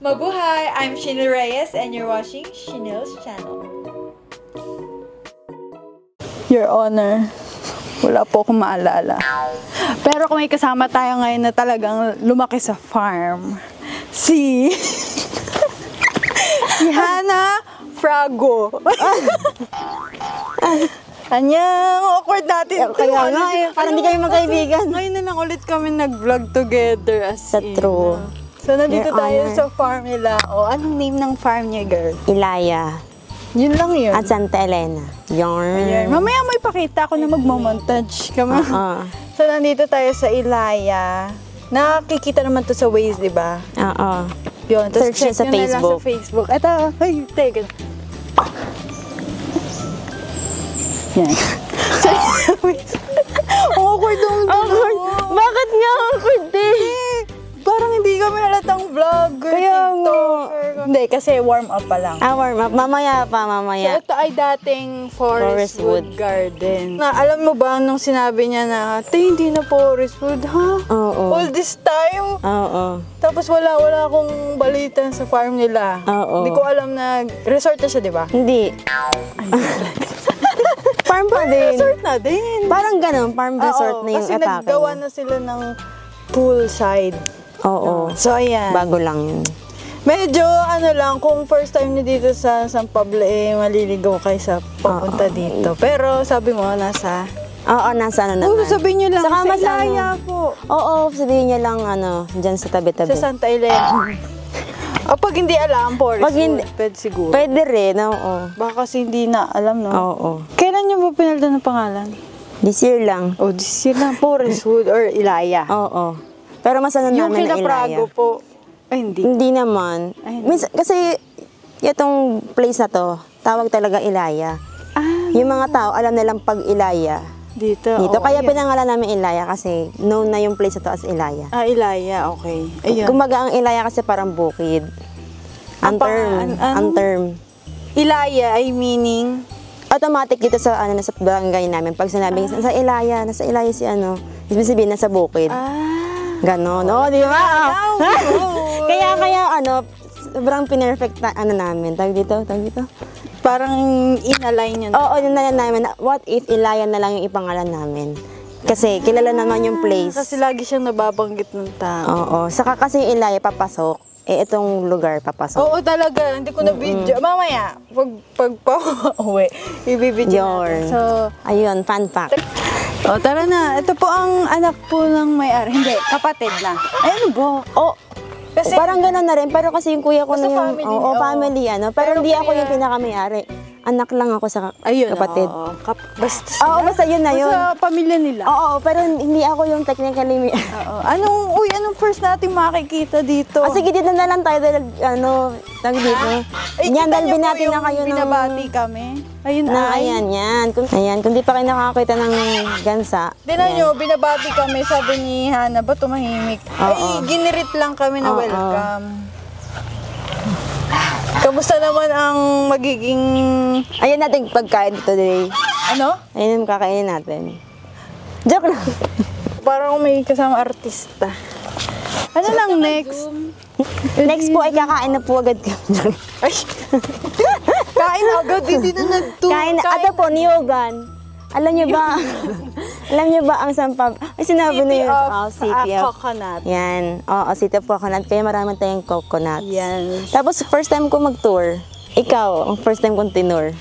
Mabuhay! I'm Shinil Reyes and you're watching Shinil's channel. Your Honor, wala po akong maalala. Pero kung may kasama tayo ngayon na talagang lumaki sa farm, si Hannah Frago. Anyang, awkward natin. Kaya nga eh, parang hindi kami magkaibigan. Ngayon na lang ulit kami nag-vlog together as Sa true. So, nandito Your tayo Honor. sa farm nila. O, anong name ng farm niya, girl? Ilaya Yun lang yun. at Santa Elena. Ayan. Mamaya mo ipakita ako na magmamontage kami. So, nandito tayo sa Ilaya. Nakikita naman to sa Waze, di ba? Oo. Yun. Tapos Search check nyo sa nyo na lang sa Facebook. Facebook. Ito. Ay, teka. Yan. Ang awkward ang Awkward? Bakit nga awkward eh? Parang hindi kami halatang vlogger, Kaya TikToker. Hindi, kasi warm up pa lang. Warm up. Mamaya pa, So, mamaya. ito ay dating Forest Forest Wood Wood. Garden. Na, alam mo ba nung sinabi niya na, hindi na Forest Wood, ha? Oo. All this time? Oo. Tapos wala akong balita sa farm nila. Oo. Hindi ko alam na resort na siya, di ba? Hindi. Farm pa din. Resort na din. Parang ganun, farm resort Oo, na yung kasi atake naggawa niya. na sila ng poolside. Oo. So, ayan. Bago lang yun. Medyo, ano lang, kung first time niyo dito sa San Pablo, maliligaw kayo sa papunta dito. Pero, sabi mo, nasa... Oo, nasa ano naman. sabihin niyo lang, Saka sa mas Ilaya po. Oo, sabihin niya lang dyan sa tabi-tabi. Sa Santa Elena. O, pag hindi alam, Forest Pag hindi- Wood, pwede siguro. Pwede rin, oo. Baka kasi hindi na alam, no? Oo. Kailan niyo ba pinalitan ng pangalan? This year lang. Oh, this year lang, Forest Wood or Ilaya. Oo. Pero mas ano Yung namin na kila Ilaya. Prago po. Ay, hindi. Hindi naman. Ay, hindi. Kasi itong place na to, tawag talaga Ilaya. Ah, Yung mga tao, alam nilang pag Ilaya. dito. Dito. oo, Kaya ayun. pinangalan namin Ilaya kasi known na yung place na to as Ilaya. Ah, Ilaya, okay. Ayun. Kumbaga ang Ilaya kasi parang bukid. Ang term. Ilaya ay meaning... Automatic dito sa sa barangay namin. Pag sinabing nasa Ilaya si ibig sabihin nasa bukid. Ganon. Oh, di ba? Kaya sobrang pinerfect namin. Tawag dito. Parang inalign yun. Oo, yun na namin. What if Ilaya na lang yung ipangalan namin? Kasi kilala naman yung place. Kasi lagi siyang nababanggit ng tao. Oo. Saka kasi yung Ilaya papasok. Itong lugar papasok. Oo, talaga. Hindi ko na video. Mamaya, pag pa-uwi, ibibidyo natin. So, ayun, fun fact. tara na. Ito po ang anak po ng may-ari. Hindi, kapatid na. Ay, ano ba? Oh, Kasi, parang gano'n na rin. Pero kasi yung kuya ko Basta na yung... family, Oo, oo. family, Pero Pero hindi ako kuya- yung pinakamayari. Anak lang ako sa ayun, kapatid. oo. Basta Oo, basta yun na yun. Basta pamilya nila. Oo, pero hindi ako yung technically may... Oo. Anong first natin makikita dito? Sige, dito na lang tayo dahil, tawag dito. Yan, dahil binati na kayo ng... binabati kami. Ayun Ayan. Kung di pa kayo nakakita ng gansa. Tinan nyo, binabati kami, sabi ni Hannah, ba tumahimik? Ay, ginirit lang kami na Oo. welcome. Kamusta naman ang magiging... Ayan natin pagkain today. Ano? Ayan yung kakainin natin. Joke lang. Parang may kasama artista. Ano lang next? Next po ay kakain na po agad kami. Ay! Kain agad, hindi na nagturo. Kain na. Ato po, niyogan. Alam niyo ba ang sampab... Ay, sinabi na yun. City of Coconut. Yan. Oo, City of Coconut. Kaya marami tayong coconuts. Yan. Tapos, first time ko mag-tour. Ikaw, ang first time kong tinur.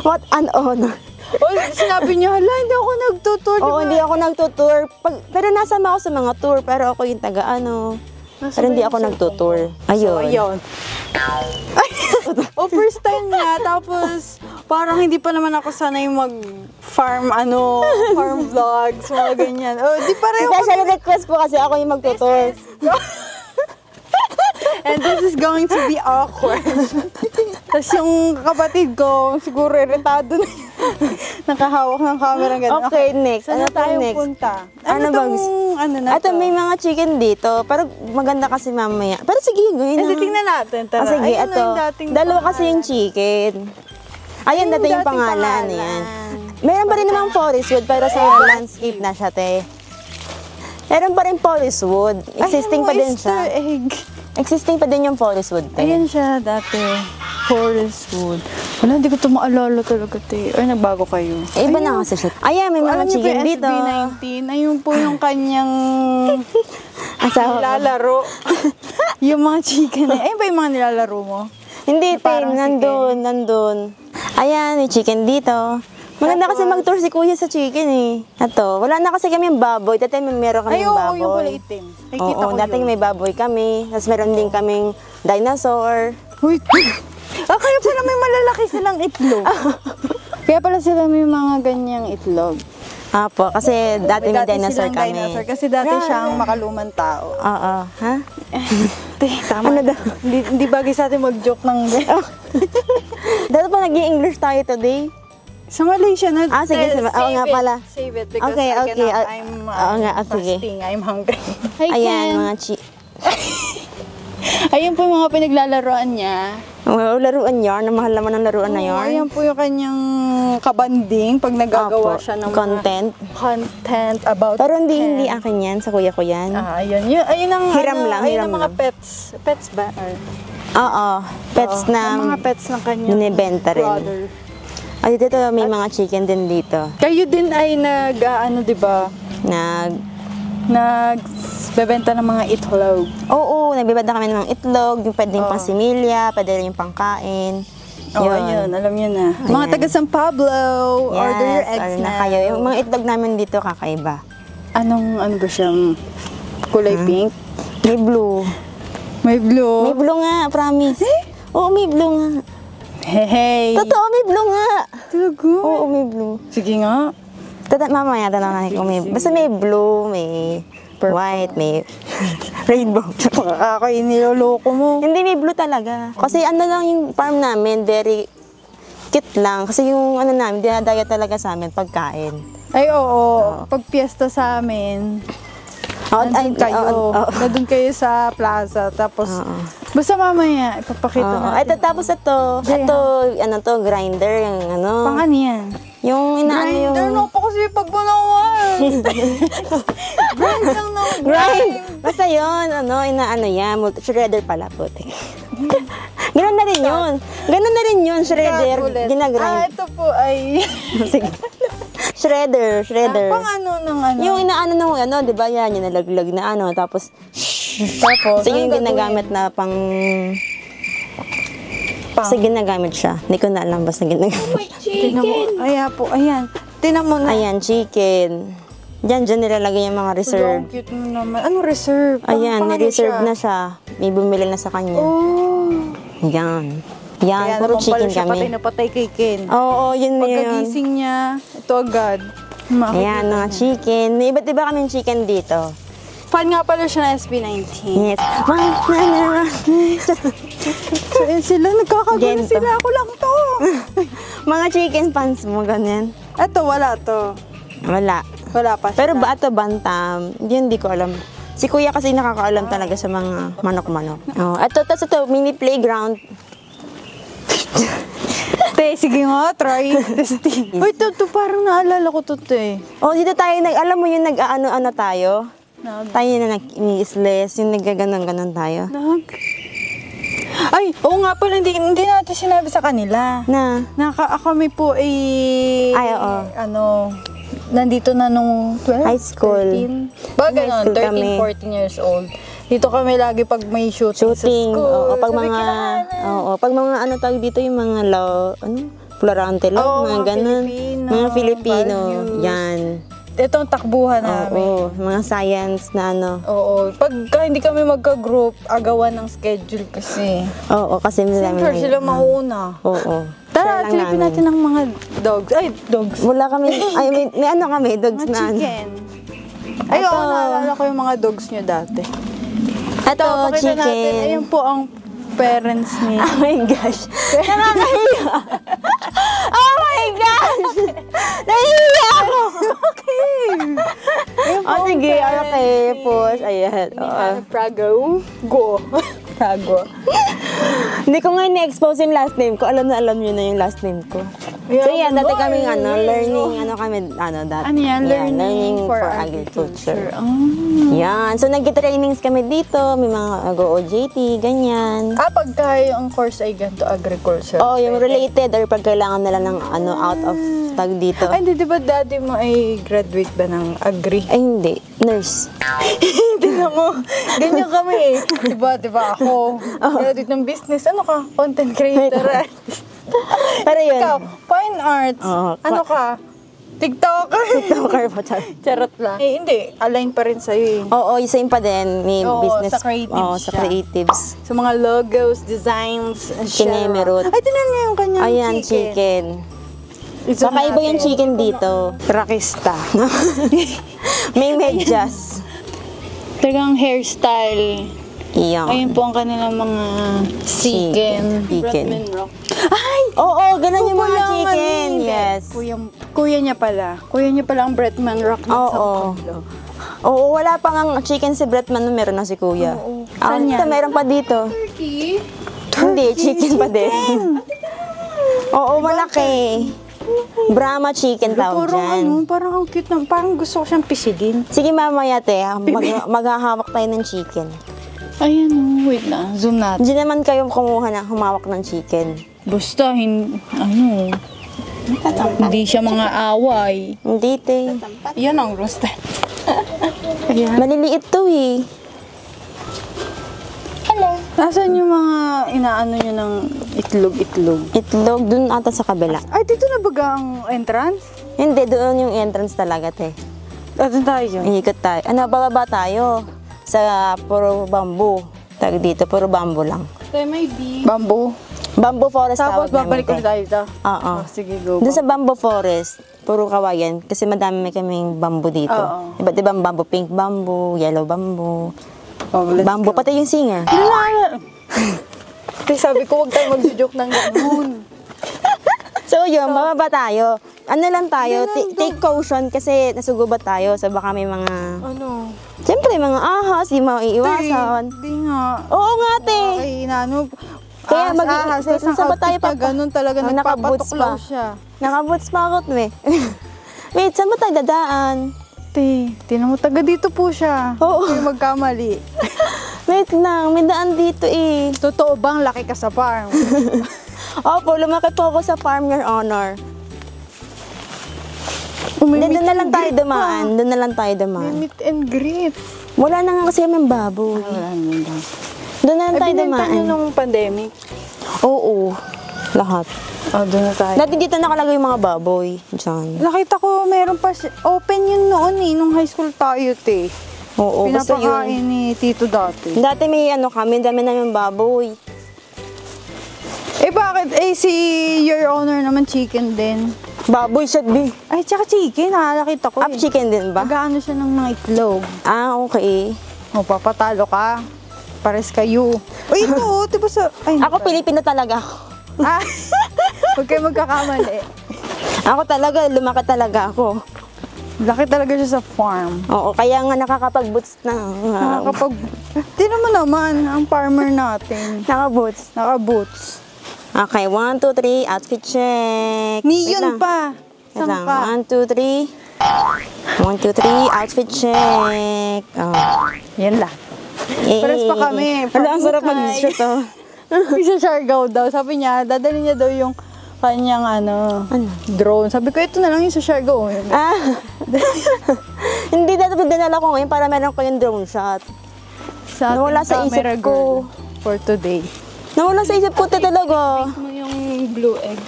What an honor. Oh, sinabi niya, hala, hindi ako nagtutur. Oo, hindi ako nagtutour. Pero nasama ako sa mga tour. Pero ako yung Pero hindi ako nagtutour. So, Ayun. ayun. First time nga, tapos parang hindi pa naman ako sanay mag-farm, farm vlogs, mga ganyan. Oh, di pareho Special request po kasi ako yung magtutour. And this is going to be awkward. Tapos yung kapatid ko, siguro iritado na yun. Nakahawak ng camera ganun. Okay, next. Saan Ano na tayo next? punta? Ano bang... Ito, may mga chicken dito. Pero maganda kasi mamaya. Pero sige, gawin na. Hindi, tingnan natin. Tara. Sige, Ayun na ito. yung dating Dalawa kasi pangalan. yung chicken. Ayan, dati yung dating pangalan. pangalan. Yan. Meron pa rin namang forest wood, pero sa landscape na siya, te. Meron pa rin forest wood. Existing pa din siya. Easter egg. Existing pa din yung forest wood, te. Ayan siya dati. Forest wood. Wala, hindi ko ito maalala talaga, te. Ay, nagbago kayo. Eh, iba na kasi siya. Ayan, may mga Alam niyo ba chicken yung dito. SB19? Ayun po yung kanyang Asawa ko. nilalaro. Yung mga chicken. Ayun ba yung mga nilalaro mo? Hindi, te. Parang Nandun. Ayan, may chicken dito. Maganda kasi mag-tour si kuya sa chicken eh. Ito, wala na kasi kami yung baboy. Dati meron kami Ay, yung oo, baboy. yung kulay itim. Nakikita ko dati yun. may baboy kami. Tapos meron din kaming dinosaur. Uy, kaya pala may malalaki silang itlog. Kaya pala sila may mga ganyang itlog. Apo, kasi dati may dinosaur silang kami. dinosaur kasi dati siyang makalumang tao. Oo, ha? Tama. Ano daw? Hindi bagay sa atin mag-joke ng Dati pa nag-i-English tayo today. Sa Malaysia na. Sige, oo nga pala. Save it because Okay, I okay. cannot. I'm Oo nga, sige. fasting. I'm hungry. Ayan, mga Ayun po yung mga pinaglalaroan niya. laruan yarn. Mahal naman ang laruan na Oo, yarn. ayan po yung kanyang kabanding pag nagagawa Apo, siya ng mga content. about Pero hindi pets. akin yan. Sa kuya ko yan. Ayun. Ayun ang Hiram lang, ayun hiram ang mga lang. pets. Pets ba? Or, Oo, pets na ang mga pets ng kanyang binibenta rin. brother. Ay, dito may mga chicken din dito. Kayo din ay di ba? Nagbebenta ng mga itlog. Oo, nagbibenta kami ng mga itlog, yung pwedeng pang similya, pwede rin yung pangkain. Ayun, alam niyo na. Mga taga San Pablo, order your eggs order na. kayo. Yung mga itlog namin dito kakaiba. Ano ba siya? Kulay pink? May blue. May blue. May blue nga, promise. Oo, may blue nga. Hey. Totoo, may blue nga. Talaga? Oo, may blue. Sige nga. Mamaya, tanong natin kung may... Basta may blue, may white, may rainbow. Makakakain niloloko mo. Hindi, may blue talaga. Kasi ano lang yung farm namin, very cute lang. Kasi yung ano namin, dinadaya talaga sa amin, pagkain. Ay, oo. Pag piyesta sa amin, nandun kayo sa plaza. Tapos, basta mamaya, ipapakita natin. Tapos ito, ano to, grinder, yung ano. Pang ano yan? Yung inaano yung... Grinder na po kasi pagbanawan. Grind lang na. Grind! Basta yun, inaano yan, shredder pala, puti. Ganun na rin yun. Ganun na rin yun, shredder. Ginagrind. ito po ay... Sige. Shredder. Pang ano ng ano? Yung inaano nung di ba yan, yung nalaglag na ano, tapos sige, yung ginagamit na pang... Kasi ginagamit siya. Hindi ko na alam basta ginagamit. Tinan mo. Ayan. Tinan mo na. Ayan, chicken. Diyan nilalagay yung mga reserve. Ang cute mo naman. Ano reserve? Ayan, Pang ni-reserve siya? na siya. May bumili na sa kanya. Oh. Yan. Kaya Puro naman pala chicken siya kami. patay na patay kay Ken. Oo, yun na yun. Pagkagising niya, ito agad. Ayan, mga chicken. May iba't iba kaming chicken dito. Fan nga pala siya ng SB19. Yes. So, yun sila, nagkakagulo Gento. sila. Ako lang to. Mga chicken pants mo, ganyan. Ito, wala to. Wala. Wala pa siya. Pero ba ito bantam? Hindi ko alam. Si kuya kasi nakakaalam talaga sa mga manok-manok. Oh, tapos ito, mini playground. Te, sige nga, try. Testing. Uy, to parang naalala ko to, te. Oh, dito tayo, alam mo yung nag-ano-ano tayo? Tayo na nag-i-isles, yung nagaganon-ganon tayo. Ay, oo nga pala, hindi natin sinabi sa kanila. Kami po ay... Ay, oo. Nandito na nung 12, High school. 13. Ba, High ganon, school kami. 13, 14 years old. Dito kami lagi pag may shooting sa school. Oo, pag mga ano tawag dito, yung mga Florante law, mga ganon. Mga Filipino, yan. Ito ang takbuhan namin. Oo, mga science na ano. Oo, pagka hindi kami magka-group, agawan ng schedule kasi. Oo, kasi Siyempre, sila mauna. Oo. Tara, silipin natin ng mga dogs. Ay, dogs. Wala kami, may ano kami, dogs Mga na ano. chicken. Ay, oo, naalala ko yung mga dogs nyo dati. Ito, Pakita natin. chicken. Ayun po ang parents ni... Oh my gosh. Nakakahiya. Oh my gosh. Nahihiya ako. Okay. Sige, okay. Push. Ayan. Prago. Go. Prago. Hindi ko nga na-expose yung last name ko. Alam na alam nyo na yung last name ko. So yan, dati kaming learning, dati. Ano yan? Yeah, Learning for agriculture. Oh. Yan. So nag-trainings kami dito, may mga go-OJT, ganyan. Pagka yung course ay ganito, agriculture. Oh, yung related or pag kailangan nila ng out of tag dito. Ay, di ba daddy mo ay graduate ba ng agri? Ay, hindi. Nurse. Tingnan mo, ganyan kami eh. Diba ako, graduate ng business. Ano ka? Content creator. Pero yun. Ikaw, fine arts. Ano ka? TikToker. TikToker po. Charot lang. Eh, hindi. Align pa rin sa'yo eh. Oo, same pa din. May Oo, business. sa creatives Oo, sa siya. creatives. Sa mga logos, designs, Kinemerot. Ay, tinan niyo yung kanyang Ayan, chicken. Kakaiba yung chicken dito. Rakista. May medyas. Talagang hairstyle. Iyan. Ayun po ang kanilang mga chicken. Chicken. Ay! Oo, ganun yung mga Kulang chicken. ano, Yes. Kuya niya pala. Kuya niya pala ang Bretman Rock na sa Oo. Pablo. Oo, wala pa nga chicken si Bretman nung meron na si Kuya. Oo. Ah, Saan ito, yan? meron pa dito. Turkey? Hindi, chicken pa din. Oo, malaki. Brahma chicken tawag dyan. Parang ang cute na, parang gusto ko siyang pisilin. Sige mamaya te, maghahawak tayo ng chicken. Ayan o, wait na, zoom natin. Hindi naman kayo humawak ng chicken. Basta, hindi siya mga away. Hindi te. Yan ang roasted. Ayan. Maliliit to eh. Nasaan yung mga inaano nyo ng itlog-itlog? Itlog, dun ata sa kabila. Ay, dito na baga ang entrance? Hindi, doon yung entrance talaga te. Doon tayo. Iikot tayo. Bababa tayo. Sa puro bamboo. Tag dito, puro bamboo lang. May bee. Bamboo. Bamboo forest Tapos tawag babalik namin, ulit tayo dito. Oo. Sige, go. Doon sa bamboo forest, puro kawayan. Kasi madami kaming bamboo dito. Oo. Iba't ibang bamboo, pink bamboo, yellow bamboo. Let's Bamboo, pati yung singer. Kasi sabi ko, huwag tayo mag-joke ng ganun. So yun, bababa tayo. Ano lang tayo, take caution kasi nasugubat tayo. So baka may mga, Ano? siyempre mga ahas, di maiiwasan. Hindi nga. Oo nga, te. Ay, inano. Kaya Ahas, saan ba tayo pa? ganun talaga, Naka-boots nagpapatuklaw pa. siya. Nakaboots pa ako, me. Wait, saan ba tayo dadaan? Tinan mo, taga dito po siya. Oo. Huwag kayo magkamali. Wait lang, may daan dito eh. Totoo bang laki ka sa farm? Opo, lumaki po ako sa farm, Your Honor. Doon na lang tayo dumaan. Doon na lang tayo May dumaan. meet and greet. Wala na nga kasi may baboy. Doon na lang tayo binenta niyo dumaan. nung pandemic. Oo, lahat. Doon na tayo. Dati dito nakalagay yung mga baboy. Diyan. Nakita ko, meron pa open yun noon eh, nung high school tayo, te. Oo, basta Pinapakain yun. ni Tito dati. Dati may kami, dami namin baboy. Eh bakit? Eh si Your Honor naman chicken din. Baboy siya, be. Ay, tsaka chicken, nakakita ko Up eh. chicken din ba? Mag-ano siya ng mga itlog. Ah, okay. O, papatalo ka. Pares kayo. O, ito, diba sa... Ay, Ako, Pilipino talaga ako. Ah, huwag kayo magkakamali. Ako talaga, lumaki talaga ako. Laki talaga siya sa farm. Oo, kaya nga nakakapag-boots na. Nakakapag... Tingnan mo naman, ang farmer natin. Naka-boots. Naka-boots. Okay, 1, 2, 3, outfit check. Wait Neon lang. pa. Wait Saan lang. ka? 1, 2, 3. 1, 2, 3, outfit check. Oh. Yan lang. Yay. Pares pa kami. Wala, ang sarap Hi. mag-shoot oh. Isa Siargao daw. Sabi niya, dadali niya daw yung kanyang drone. Sabi ko, ito na lang yung sa Siargao. Ah. Hindi dapat dinala ko ngayon para meron ko yung drone shot. Sa Nawala sa isip camera ko. girl for today. Nawala sa isip ko talaga. Mo yung blue egg.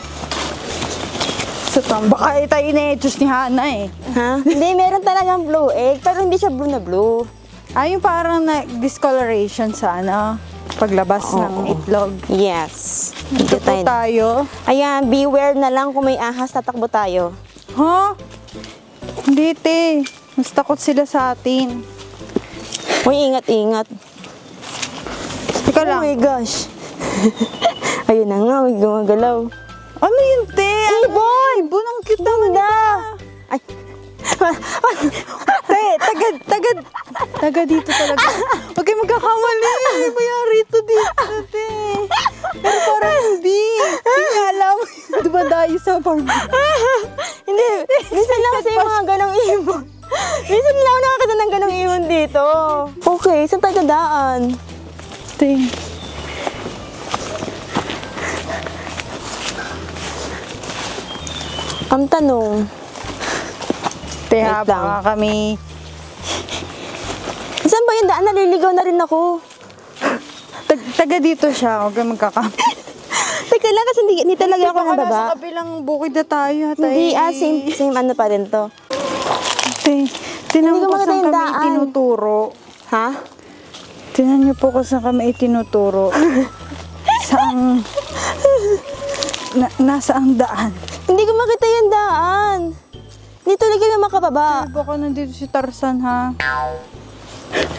Baka tayo na-choose ni Hana eh. Ha? Hindi, meron talagang blue egg. Pero hindi siya blue na blue. Yung parang discoloration sa paglabas ng itlog. Yes. Ito po tayo. Ayan, beware na lang kung may ahas, tatakbo tayo. Ha? Hindi te. Mas takot sila sa atin. Uy, ingat-ingat. Teka Oh lang. my gosh. Ayun na nga, may gumagalaw. Ano yun te? Ibon! Ibon ang cute naman Ganda! Ay. Te, taga dito talaga. Huwag kayo magkakamali. Mayari ito dito, te. Pero parang hindi. Hindi niya alam. Dumadayo sa farm. Hindi, minsan lang kasi yung mga ganong ibon. Minsan lang ako nakakita ng ganong ibon dito. Okay, saan tayo dadaan? Ting. Ang tanong, Kaya Wait lang. baka kami... saan ba yung daan? Naliligaw na rin ako. Taga dito siya, huwag kang magkakampi. Teka lang kasi hindi talaga ako Baka nasa nababa. kabilang bukid na tayo. Hindi, same ano pa rin to. Tinan Hindi ko mo makita kung saan yung kami daan. itinuturo. Ha? Tinan niyo po kung saan kami itinuturo. Saan... nasa ang daan. Hindi ko makita yung daan. Hindi talaga na makababa. Baka nandito si Tarzan, ha?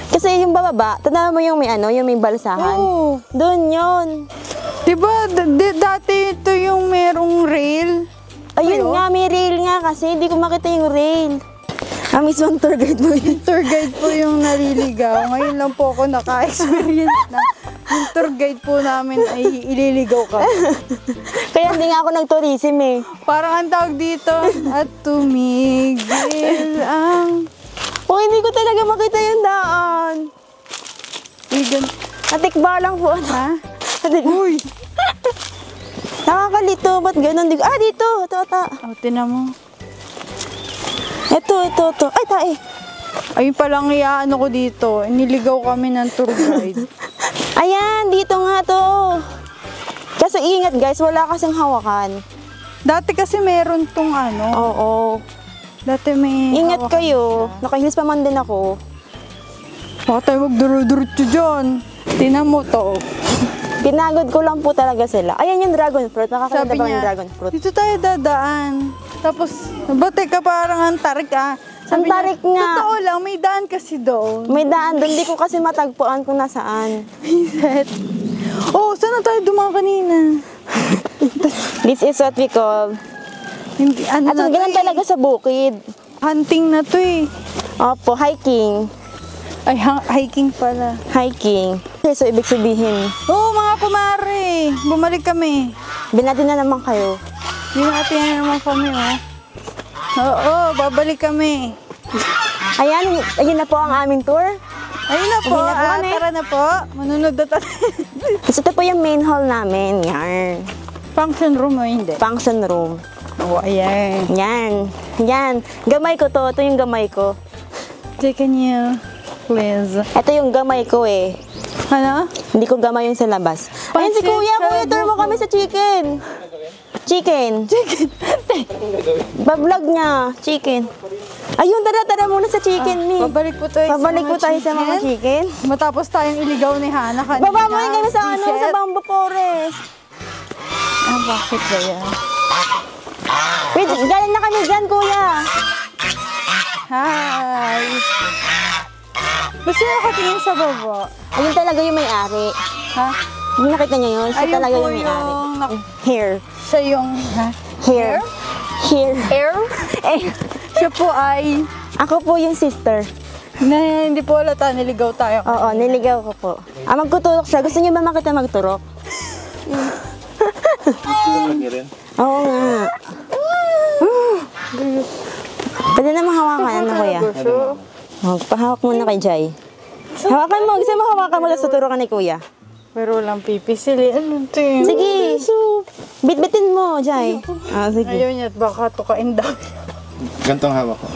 Kasi yung bababa, tanda mo yung may balsahan. Oo. Doon yun. Diba, dati ito yung merong rail. Ayun nga, may rail nga kasi. Hindi ko makita yung rail. Mismong tour guide mo yun. Tour guide po yung naliligaw. Ngayon lang po ako naka-experience na yung tour guide po namin ay ililigaw ka. Kaya hindi nga ako nag-tourism eh. Parang ang tawag dito, at tumigil ang... Oh, hindi ko talaga makita yung daan. Natikba lang po. Ha? Uy! Nakakalito. Ba't ganun? Dito. Ito. O, tinan mo. Ito. Ay, tae. Ayun palang iaano ko dito. Niligaw kami ng tour guide. Ayan, dito nga to. Kaso ingat guys, wala kasing hawakan. Dati kasi meron tong ano. Oo. Dati may Ingat hawakan kayo. sila. Nakahilis pa man din ako. Baka tayo magduro-diretso dyan. Tinan mo to. Pinagod ko lang po talaga sila. Ayan yung dragon fruit. Nakakita Sabi ba niya, yung dragon fruit? dito tayo dadaan. Tapos, bate ka parang ang tarik ah. Sabi Ang tarik niya, nga. Totoo lang, may daan kasi doon. May daan doon. Di ko kasi matagpuan kung nasaan. Set. Oh, saan na tayo dumaan kanina? This is what we call. Hindi, ano At na to ganun eh. talaga sa bukid. Hunting na to eh. Opo, hiking. Ay, hiking pala. Hiking. Okay, so ibig sabihin, Oo, mga kumare. Bumalik kami. binati na naman kayo. Binati na naman kami, oh. Oo, babalik kami. Ayan, ayun na po ang aming tour. Ayun na po, Hindi na po kami. tara na po. Manunod na tayo. So, ito po yung main hall namin. Yan. Function room o hindi? Function room. Oo, ayan. Yan. Gamay ko to. Ito yung gamay ko. Can you, please? Ito yung gamay ko eh. Ano? Hindi ko gamay yung sa labas. Ayun si Pansit Kuya. sa Kuya, tour mo buko. kami sa chicken. Chicken. Bablog niya. Chicken. Ayun, tara muna sa chicken, Mi. Babalik po tayo Pabalik po tayo sa mga chicken. Matapos tayong iligaw ni Hana kanina. Baba mo kami sa ano, sa Reset. Bamboo Forest. Ah, bakit ba yan? Wait, galing na kami dyan, Kuya. Hi! Basta nakatingin sa baba. Ayun talaga yung may-ari. Ha? Yung nakita niyo yun, siya Ayun talaga po yung may-ari. Hair. Siya yung... Ha? Hair. Hair. Air? Eh, Siya po ay... ako po yung sister. Na, hindi po halata, niligaw tayo. Oo, niligaw ko po. Magkuturok siya. Gusto niyo ba makita magturok? Oo nga. Pwede na mahawakan, ano kuya? Pahawak muna kay Jai. Hawakan mo. Gusto mo hawakan mo sa turukan ni kuya? Pero walang pipisili. Ano ito yun? Sige. Bitbitin mo, Jai. Sige. Ayaw niya at baka tukain daw. Gantong hawak ko.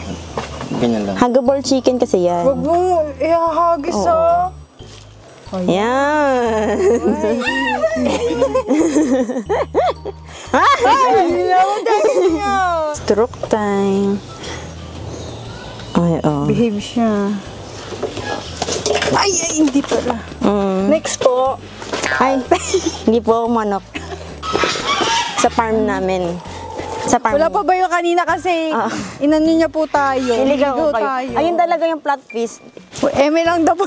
Ganyan lang. Hagaball chicken kasi yan. Huwag mo ihahagis ah. Yan. Stroke time. Ay, oh. Behave siya. Ay, hindi pala. Mm. Next po. Ay, hindi po ako manok. Sa farm namin. Sa farm. Wala pa ba yung kanina kasi inano niya po tayo. Niligaw ko kayo. tayo. Ayun talaga yung plot twist. Eme lang daw po.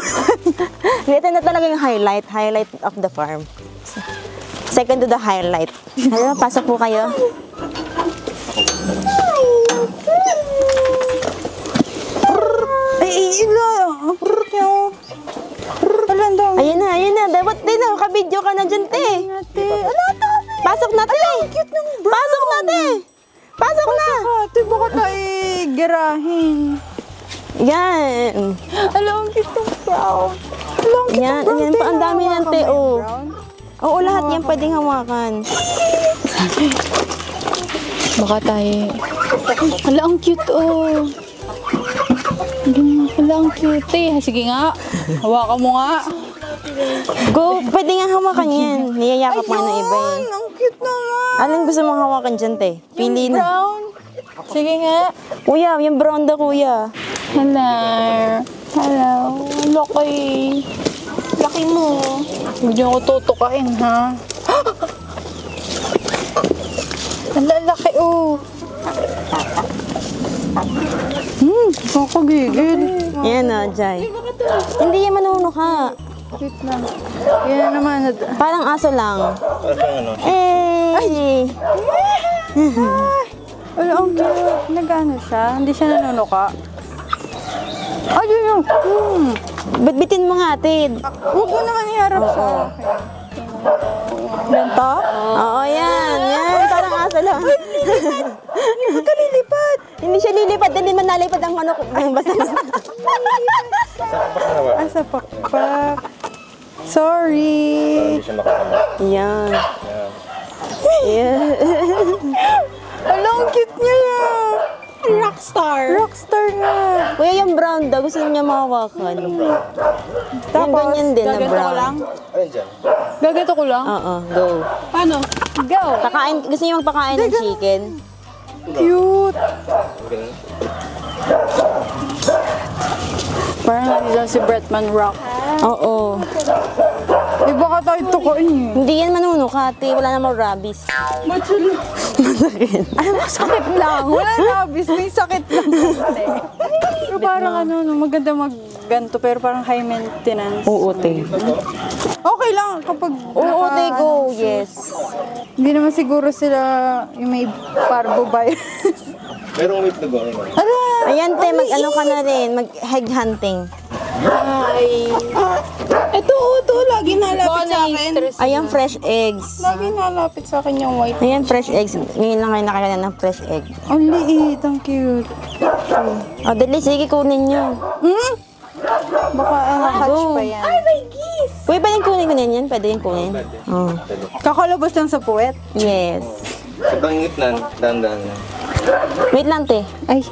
Ito na talaga yung highlight of the farm. Second to the highlight. Ayun, pasok po kayo. Ay, ilo. Alam daw. Ayun na. Dapat din, nakabidyo ka na dyan, te. Ate, ala, dami. Pasok na, te! Cute ng brown! Pasok na, te! Pasok na! Ate, baka tayo garahin. Yan. Alam, ang cute ng brown. Alam, ang cute Yan, ng brown. yan pa, ang dami Hawakan yan, mo te, yung oh. brown. Oo, lahat yan pwedeng hawakan. Baka tayo. Ala, ang cute, oh. Ala, ang cute, eh. Sige nga. Hawakan mo nga. Go, pwede nga hawakan yan. Niyayakap nga ng iba eh. Ang cute naman. Anong gusto mong hawakan dyan, te? Pili na. Brown. Sige nga. Kuya, yung brown da, kuya. Hello. Hello. Laki. Laki mo. Huwag niyo ako tutukain, ha? Ang lalaki, oh. Kakagigil. Yan o, Jai. Hindi yan manunuka. Cute lang. Yan naman. Parang aso lang. Ano? Eh! Wala, ang cute. Nag-ano siya? Hindi siya nanunuka. Ay, yun. Bitbitin mo nga, Tid. Huwag mo naman iharap sa akin. Benta? Oo, yan. Yan. Parang aso lang. Hindi mo ka lilipad. Hindi siya lilipad. Hindi man nalipad ang manok. Basta. Asa pakpak. Sorry. Hindi siya makasama. Yan. Yeah. Alam, ang cute niya. Rockstar. Rockstar nga. Kuya, yung brown daw. Gusto niya mahawakan. Yung ganyan din na gaganto ko brown. lang. Ayun dyan. Gaganto ko lang. Oo, go. Paano? Go. Kakain, gusto niyo magpakain ng chicken? Cute. Parang lang si Bretman Rock. Oo. Eh, baka tayo tukuin eh. Hindi yan manunukati. Wala namang rabies. Masakit. Ay, masakit lang. Wala labis. May sakit lang. Pero parang ano, maganda magganto pero parang high maintenance. Oo, te. Okay lang kapag Oo, te, go. Yes. Hindi naman siguro sila yung may parvo virus. Merong wait to go. Ala! Ayan, te, mag-ano ka na rin. Mag-egg hunting. Ay. Ito, lagi nalapit sa akin. Ayan, fresh eggs. Lagi nalapit sa akin yung white. Ayan, fresh eggs. Ngayon lang kayo nakakita ng fresh egg. Ang liit, ang cute. O, dali, sige, kunin nyo. Baka hatch pa yan. Ay, may geese! Uy, pwedeng kunin yan? Pwede yung kunin? Oh. Kakalabas lang sa puwet. Yes. Sobrang ingit na. Dahan-dahan lang. Wait lang, te. Ay.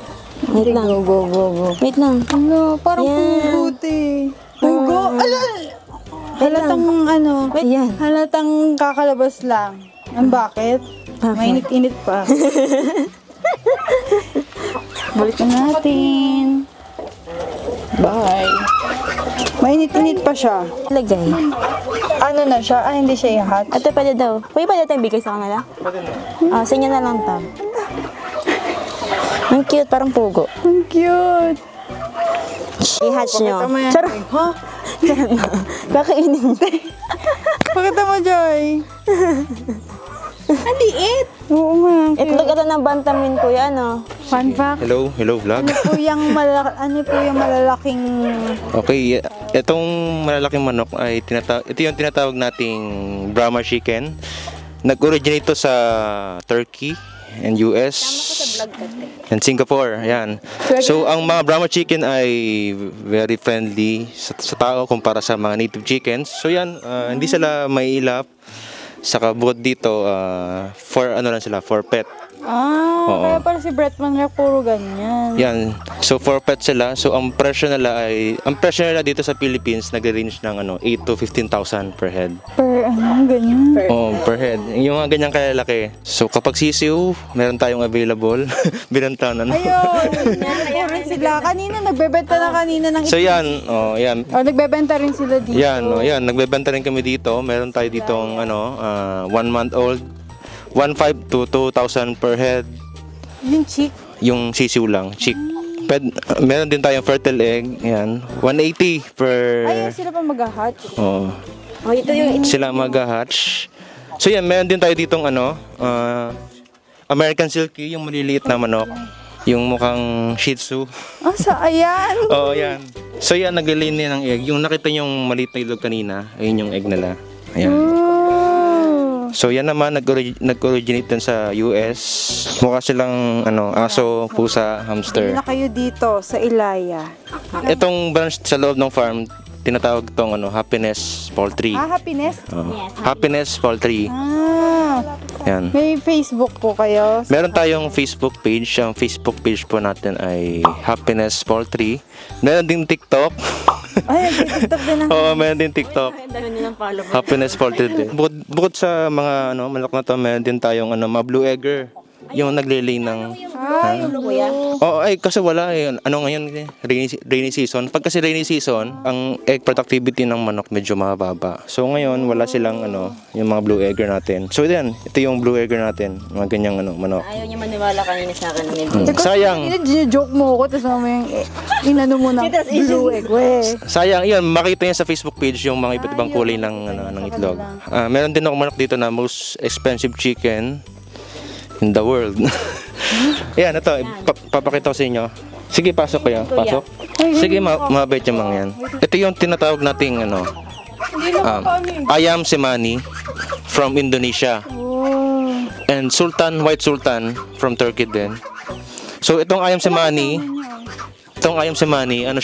Wait lang. Go. Wait lang. Ano, parang Yan. puguti. Pugo? Ala! Halatang Wait, yan. halatang kakalabas lang. Ang bakit? Mainit-init pa. Balik na natin. Bye. Mainit-init pa siya. Lagay. Ano na siya? Ah, hindi siya i-hatch. Ate, pwede daw. Kuya, pwede tayong bigay sa kanila? Ah, sa inyo na lang ta. Ang cute, parang pugo. Ang cute. I-hatch nyo. Pakita mo yan. Charot. Ha? Kakainin nyo. Pakita mo, Joy. Ang liit. Oo nga. Itlog ito ng bantamin, kuya, ano? Fun fact. Hello vlog. Ano po yung malalaking... Okay, itong malalaking manok ay ito yung tinatawag nating Brahma chicken. Nag-originate to sa Turkey and US and Singapore. Ayan. So, ang mga Brahma chicken ay very friendly sa tao kumpara sa mga native chickens. So, yan, hindi sila mailap. Saka bukod dito, for ano lang sila, for pet. Oo. Kaya pala si Bretman Rock puro ganyan. Yan. So for pet sila. So ang presyo nila dito sa Philippines nagre-range ng 8 to 15,000 per head. Per ganyan. Per head. Yung mga ganyang kalalaki. So kapag sisiw, meron tayong available. Binantanan. Ayun. Puro sila. Nagbebenta na kanina ng So yan, yan. nagbebenta rin sila dito. Yan, nagbebenta rin kami dito. Meron tayo ditong 1 month old. 1,500 to 2,000 per head. Yung chick. Yung sisiw lang, chick. Meron din tayong fertile egg, yan. 180 per... Ayun, sila pa mag-hatch. Oo. Oh, ito yung Sila mag-hatch. So yan, meron din tayo ditong American Silky, yung maliliit na manok. Yung mukhang Shih Tzu. Ayan. Oo, yan. So yan, nag-lay na ng egg. Yung nakita yung maliit na ilog kanina, ayun yung egg nila. Ayan. So yan naman, nag-originate din sa US. Mukha silang aso, pusa, hamster. Na kayo dito sa Ilaya. Itong branch sa loob ng farm, tinatawag itong Happiness Poultry. Happiness? Happiness Poultry. Yan. May Facebook po kayo? Meron tayong Facebook page. Ang Facebook page po natin ay Happiness Poultry. Meron din TikTok. Ay, TikTok din Oo, meron din TikTok. Happiness Poultry din. Bukod sa mga manok na to, meron din tayong mga blue egger. Yung naglilay ng... Ay, Oo, ay kasi wala eh. Ngayon, rainy season. Pag kasi rainy season, ang egg productivity ng manok medyo mababa. So ngayon, wala silang yung mga blue egger natin. So yan, ito yung blue egger natin. Mga ganyang manok. Ayaw niya maniwala kanina sa akin. Sayang. Joke mo ako, tapos mamaya inano mo ng blue egg. Sayang, yun, makita niya sa Facebook page yung mga iba't ibang kulay ng itlog. Meron din ako manok dito na most expensive chicken in the world. Ayan, ito, papakita ko sa inyo. Sige, pasok kayo. Pasok. Sige, mabait yung mga yan. Ito yung tinatawag nating Ayam Cemani from Indonesia. And White Sultan from Turkey din. So, itong Ayam Cemani,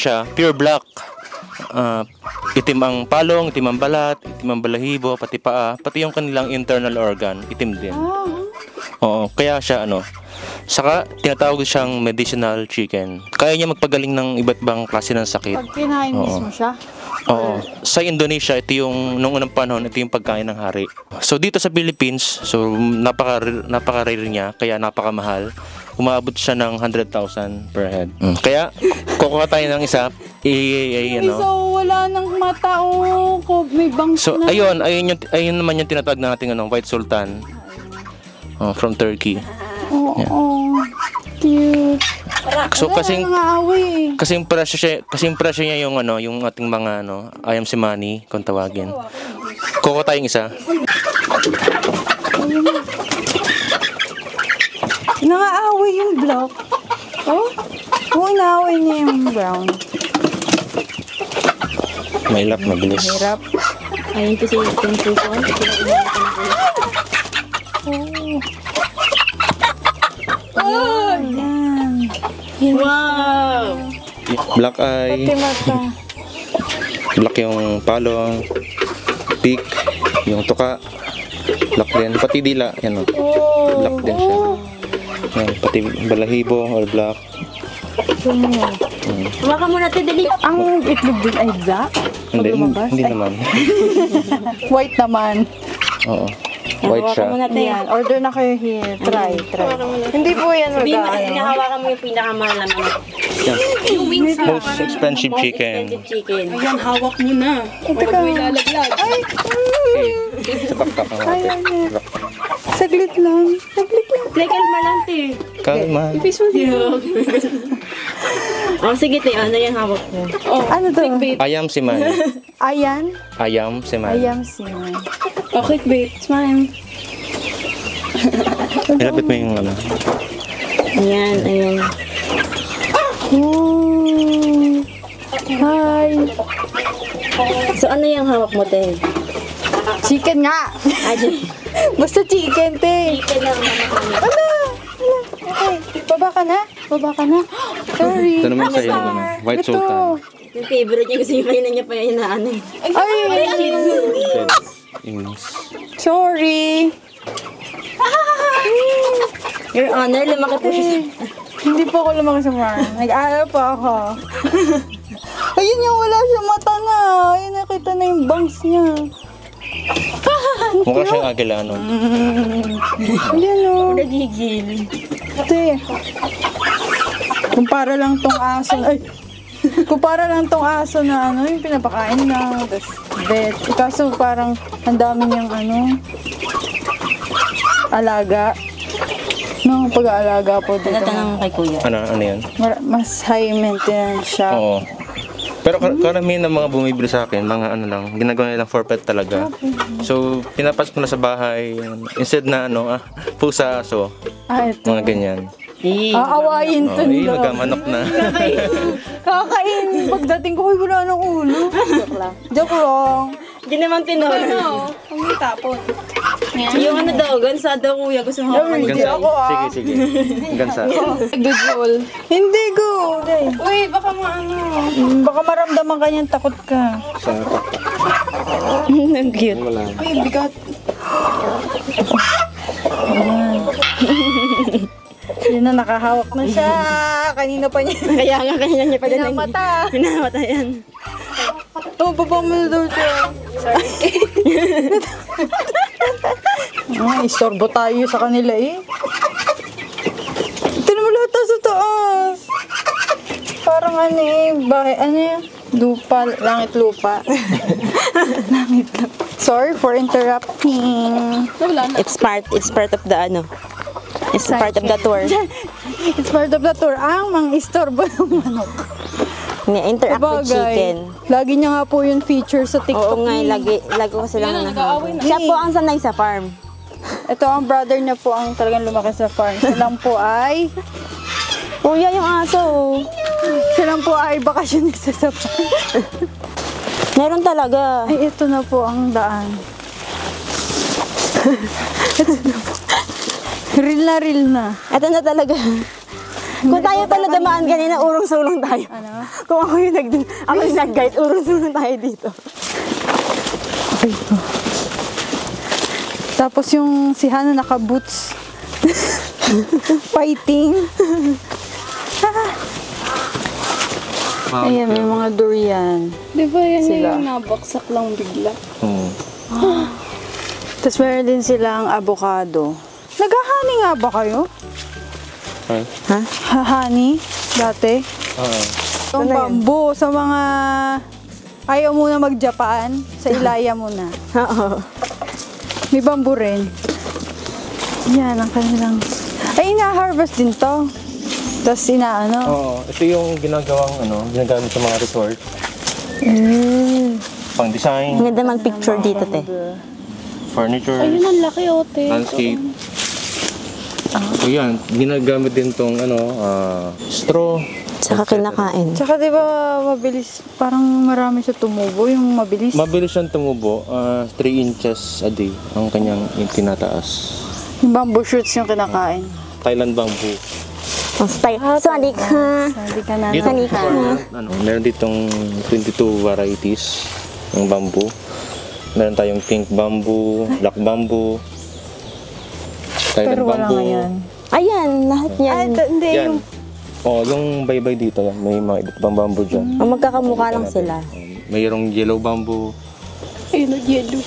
siya, pure black. Itim ang palong, itim ang balat, itim ang balahibo, pati paa, pati yung kanilang internal organ, itim din. Oo, kaya siya saka tinatawag siyang medicinal chicken. Kaya niya magpagaling ng iba't ibang klase ng sakit. Pag kinain mismo siya? Oo. Sa Indonesia, ito yung nung unang panahon, ito yung pagkain ng hari. So dito sa Philippines, so napaka-rare niya, kaya napakamahal. Umabot siya ng 100,000 per head. Kaya kukuha tayo ng isa. So wala nang matao ko, may bangs So na. ayun naman yung tinatawag nating White Sultan. From Turkey. Cute. So kasing Nangaaway. kasing presyo niya yung yung ating mga Ayam Cemani kung tawagin. Kukuha tayong isa. Nangaaway yung black. Inaaway niya yung brown. Mahirap, mabilis. Hirap. Ayun to si Pinto ko. Ayan. Wow! Black eye, Mata. black yung palong, beak, yung tuka, black din, pati dila, yan black din siya. Yan, pati balahibo or black. Hawakan mo natin, dali. Ang itlog din ay black? Hindi naman. White naman. Oo. White siya. Ayan, order na kayo here. Try. Hindi po yan Hinahawakan mo yung pinakamahal na manok. Most expensive chicken. Chicken. Ayan, hawak mo na. Teka. May lalaglag. Ay! Sa backpack ang Ayan. natin. Saglit lang. Play kalma lang, te. Kalma. Sige, te. Ano yung hawak mo? Ano to? Ayam Cemani. Ayan? Ayam Cemani. Ayam siman. Okay, babe. Smile. Ilapit mo yung Ayan. Ooh. Hi. So, ano yung hawak mo, te? Chicken nga. Basta chicken, te. Chicken lang. Okay. Baba ka na. Sorry. Ito naman sa'yo, White Ito. Sultan. Yung favorite niya, gusto niya kanina niya pa yung inaano. Ay! English. Sorry. Your Honor, lumaki po siya. Hindi po ako lumaki sa farm. Nag-aaral pa ako. Ayun yung wala siya mata na. Ayun, nakita na yung bangs niya. Mukha siyang agila, Ayan o. Nagigil. Ate. Kumpara lang tong aso. Ay! Kumpara lang tong aso na yung pinapakain na. Tapos vet. Kaso parang ang dami niyang alaga. Nung pag-aalaga po dito. Tatanong kay kuya. Ano yan? Mas high maintenance siya. Oo. Pero karamihan ng mga bumibili sa akin, mga lang, ginagawa nilang for pet talaga. So, pinapasok ko na sa bahay, instead na pusa, aso, Ito. mga ganyan. Aawayin to nila. Magkamanok na. Kakain. Pagdating ko, wala ng ulo. Joke lang. Hindi naman tinuro. Ang tapon. Yung ano daw, gansa daw kuya. Gusto mo Hindi Gansa. ako Sige. Gansa. Dudol. Hindi go. Uy, baka maano. Baka maramdaman kanyang takot ka. Ang cute. Wala. Ay, bigat. Yun na, nakahawak na siya. Kanina pa niya. Kaya nga kanina niya pa din. Pinamata. Pinamata yan. Oh, baba mo na daw siya. Sorry. Istorbo tayo sa kanila eh. Ito naman lahat sa taas. Parang ano eh, bahay, ano yun? Lupa, langit lupa. Langit lupa. Sorry for interrupting. It's part of the ano. It's part of the tour. It's part of the tour. Ang mga istorbo ng manok. Interact with chicken. Lagi niya nga po yung feature sa TikTok. Oo nga, eh. lagi ko silang nahawak. Siya po ang sanay sa farm. Ito ang brother niya po ang talagang lumaki sa farm. Siya lang po ay... Kuya, yung aso. Siya lang po ay bakasyonista sa farm. Meron talaga. Ay, ito na po ang daan. Ito na po. Real na. Ito na talaga. Kung tayo pala dumaan kanina, urong-sulong tayo. Ano? Kung ako yung nag-guide, urong-sulong tayo dito. Okay po. Tapos yung si Hana naka-boots. Fighting. Ayan, may mga durian. Di ba yan Sila. yung nabaksak lang bigla? Tapos meron din silang avocado. Naghahani nga ba kayo? Ha? Hahani? Dati? Yung Ano yan? bamboo sa mga... Ayaw muna mag-Japan. Sa Ilaya muna. Oo. May bamboo rin. Yan, ang kanilang... Ay, ina-harvest din to. Tapos inaano. Oo, ito yung ginagamit sa mga resort. Pang design, Ang ganda mag-picture dito, te. furniture, Ayun, ang laki, ote. landscape. So yan, ginagamit din tong straw. Saka kinakain. Tsaka di ba mabilis, parang marami siya tumubo, yung mabilis. Mabilis siyang tumubo, 3 inches a day ang kanyang tinataas. Yung bamboo shoots yung kinakain. Thailand bamboo. Salik ha. Sabi ka na. Dito, Kanika. meron ditong 22 varieties ng bamboo. Meron tayong pink bamboo, black bamboo, Thailand Pero wala bamboo. ngayon. Ayan, lahat yan. Hindi, Yan. yung... Yung baybay dito, yan. May mga iba't ibang bamboo dyan. Ang magkakamukha lang sila. Mayroong yellow bamboo. Ayun, nag-yellow.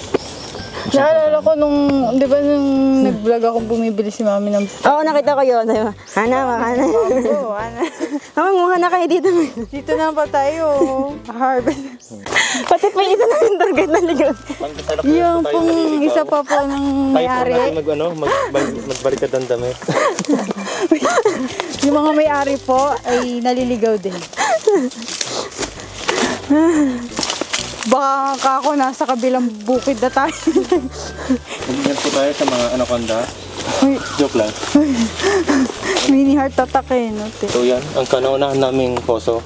Naalala ko nung, di ba nung nag-vlog ako, bumibili si mami ng... Oo, nakita ko yun. Hana, makana. Oo, ano. Mama, na kayo dito. Dito na pa tayo. Harvest. Pati pa yung isa namin target na ligaw. Yung pong isa pa po ng may-ari. Magbarikad ang damit. Yung mga may-ari po ay naliligaw din. Baka ako nasa kabilang bukid na tayo. Mag-ingat po tayo sa mga anaconda. Uy, Joke lang. mini heart attack eh. No? So yan, ang kanaunahan naming poso.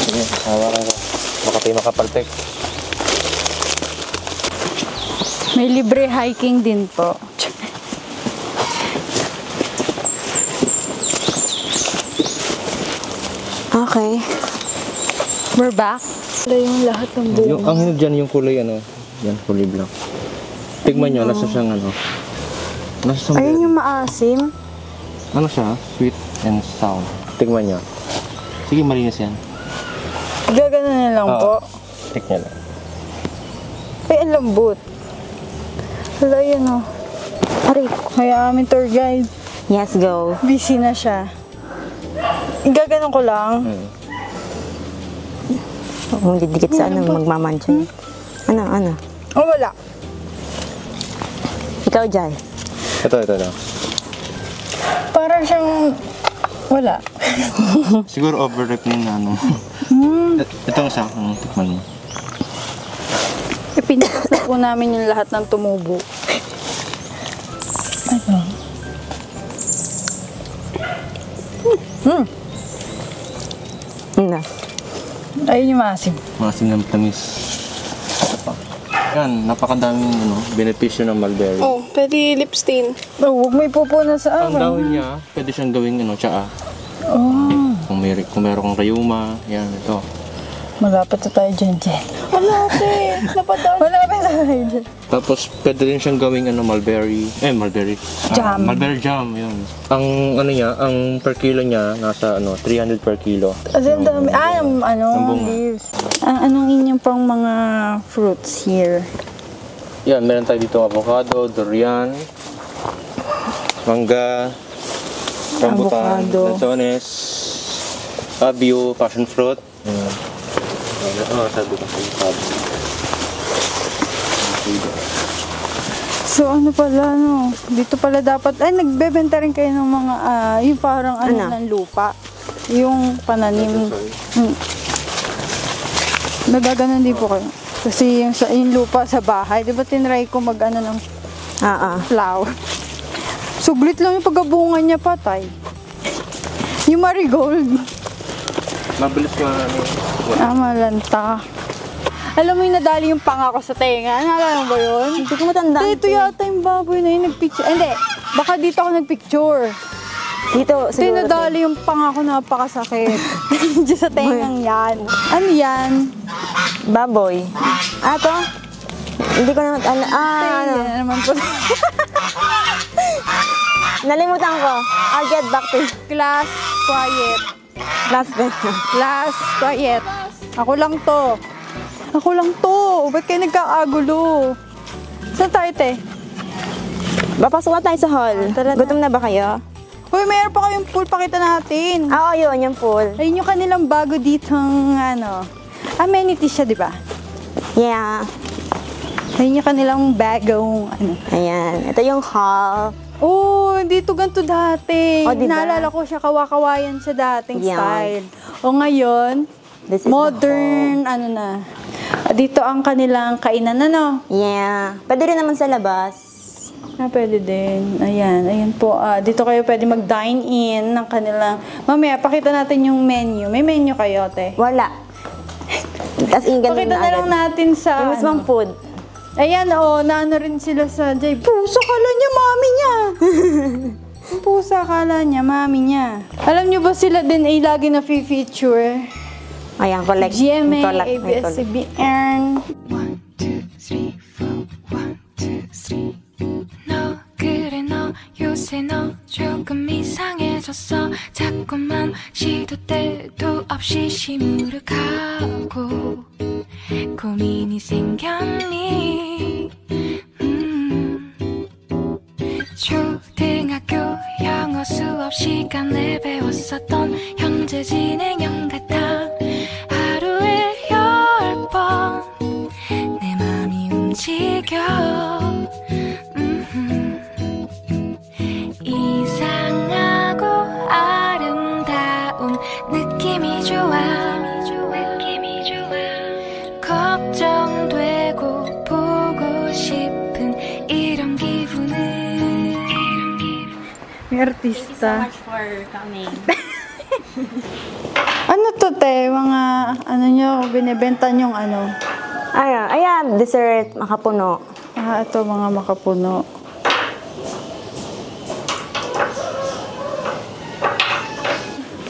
Sige, hawakan ko. Baka tayo makapaltek. May libre hiking din po. Okay. We're back. Wala yung lahat ng buong. Yung, ang hinog dyan, yung kulay yan, kulay black. Tigman nyo, nasa siyang nasa siyang, Ayun yung maasim. ano siya, sweet and sour. Tigman nyo. Sige, malinis yan. Gagano na lang Oo. po. Tik nyo lang. Ay, ang lambot. Wala yan o. Aray, kaya aming tour guide. Yes, go. Busy na siya. Gaganon ko lang. Kung didikit sa ano, magmamansya. Ano? Oh, wala. Ikaw, Jai. Ito. Parang siyang... Wala. Siguro overripe na Itong isa, tikman mo. Ipinitas na po namin yung lahat ng tumubo. Ano? Na. Ayun yung maasim. Maasim ng tamis. Yan, napakadaming benepisyo ng mulberry. Oh, pwede lip stain. Oh, huwag may pupuna sa Ang akin. dahon niya, pwede siyang gawing tsaa. Oh, Kung meron kang rayuma, yan, ito. malapit na tayo dyan, Jen. Wala, ate. Napadaan. Malapit na tayo dyan. Tapos, pwede rin siyang gawing mulberry. Jam. Mulberry jam, yun. Ang ang per kilo niya, nasa 300 per kilo. Kasi ang dami. Ng bunga. Leaves. Anong inyong pang mga fruits here? Yan, meron tayo dito avocado, durian, mangga, rambutan, Avocado. lanzones, pabio, passion fruit. Sabi ko sa So ano pala, dito pala dapat, nagbebenta rin kayo ng mga, yung parang ng lupa. Yung pananim. Nagaganon din po kayo. Kasi yung lupa sa bahay, di ba tinry ko ng flower. Suglit lang yung pagkabungan niya, patay. Yung marigold. Mabilis ko Malanta. Alam mo yung nadali yung panga ko sa tenga? Naalala mo ba yun? Hindi ko matandaan. Ito yata yung baboy na yung nagpicture. Hindi, baka dito ako nagpicture. Dito, Ito yung nadali yung panga ko, napakasakit. Diyan sa tengang yan. Ano yan? Baboy. To? Hindi ko na, Yan naman po. nalimutan ko. I'll get back to you. Class, quiet. Last bit. Class, quiet. Ako lang to. Ako lang to. Ba't kayo nagkakagulo? Saan tayo, te? Papasok na tayo sa hall. Gutom na ba kayo? Uy, mayroon pa kayong pool, pakita natin. Oo, yun, yung pool. Ayun yung kanilang bago ditong, amenity siya, di ba? Yeah. Ayun yung kanilang bagong, Ayan. Ito yung hall. Oh, dito ganito dati. Oh, diba? Naalala ko siya, kawakawayan siya dating Yeah. style. O ngayon, This is modern, Dito ang kanilang kainan, Yeah. Pwede rin naman sa labas. Pwede din. Ayan po. Dito kayo pwede mag-dine in ng kanilang... Mamaya, pakita natin yung menu. May menu kayo, te? Wala. Tapos ganun Pakita na lang agad. natin sa... Yung mismong food. Ayan, naano rin sila sa Jay. Pusa, kala niya, mami niya. Pusa, kala niya, mami niya. Alam niyo ba sila din ay lagi na feature? Ayan, collect. GMA, collect. ABS-CBN. 1, 2, 3, 4 1, 2, 3 너 그래 너 요새 너 조금 이상해졌어 자꾸만 시도 때도 없이 시무룩하고 고민이 생겼니 초등학교 영어 수업 시간에 배웠었던 현재 진행형 같아 하루에 10번 내 맘이 움직여 이상하고 아름다운 느낌이 좋아 걱정되고 보고 싶은 이런 기분은 May artista. for coming. Ano to, te? Mga, nyo, binibenta nyong Ayan, dessert, makapuno. ito, mga makapuno.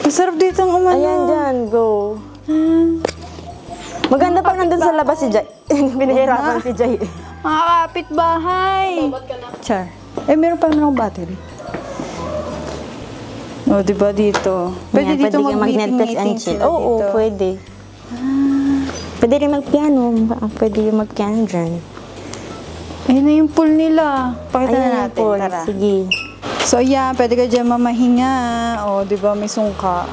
Masarap dito ang umano. Ayan dyan, go. Maganda pag nandun sa labas si Jay. Pinahirapan si Jay. Mga kapitbahay. Char. Meron pa naman akong battery. Diba dito? Pwede Ayan, dito kang mag-Netflix and mag-meeting chill. sila Oo, dito. pwede. Pwede rin mag-piano. Pwede yung mag-piano dyan. Ayun na yung pool nila. Pakita na Ayan yung natin. pool. Tara. Sige. So, yeah, pwede ka dyan mamahinga. Diba, may sungka.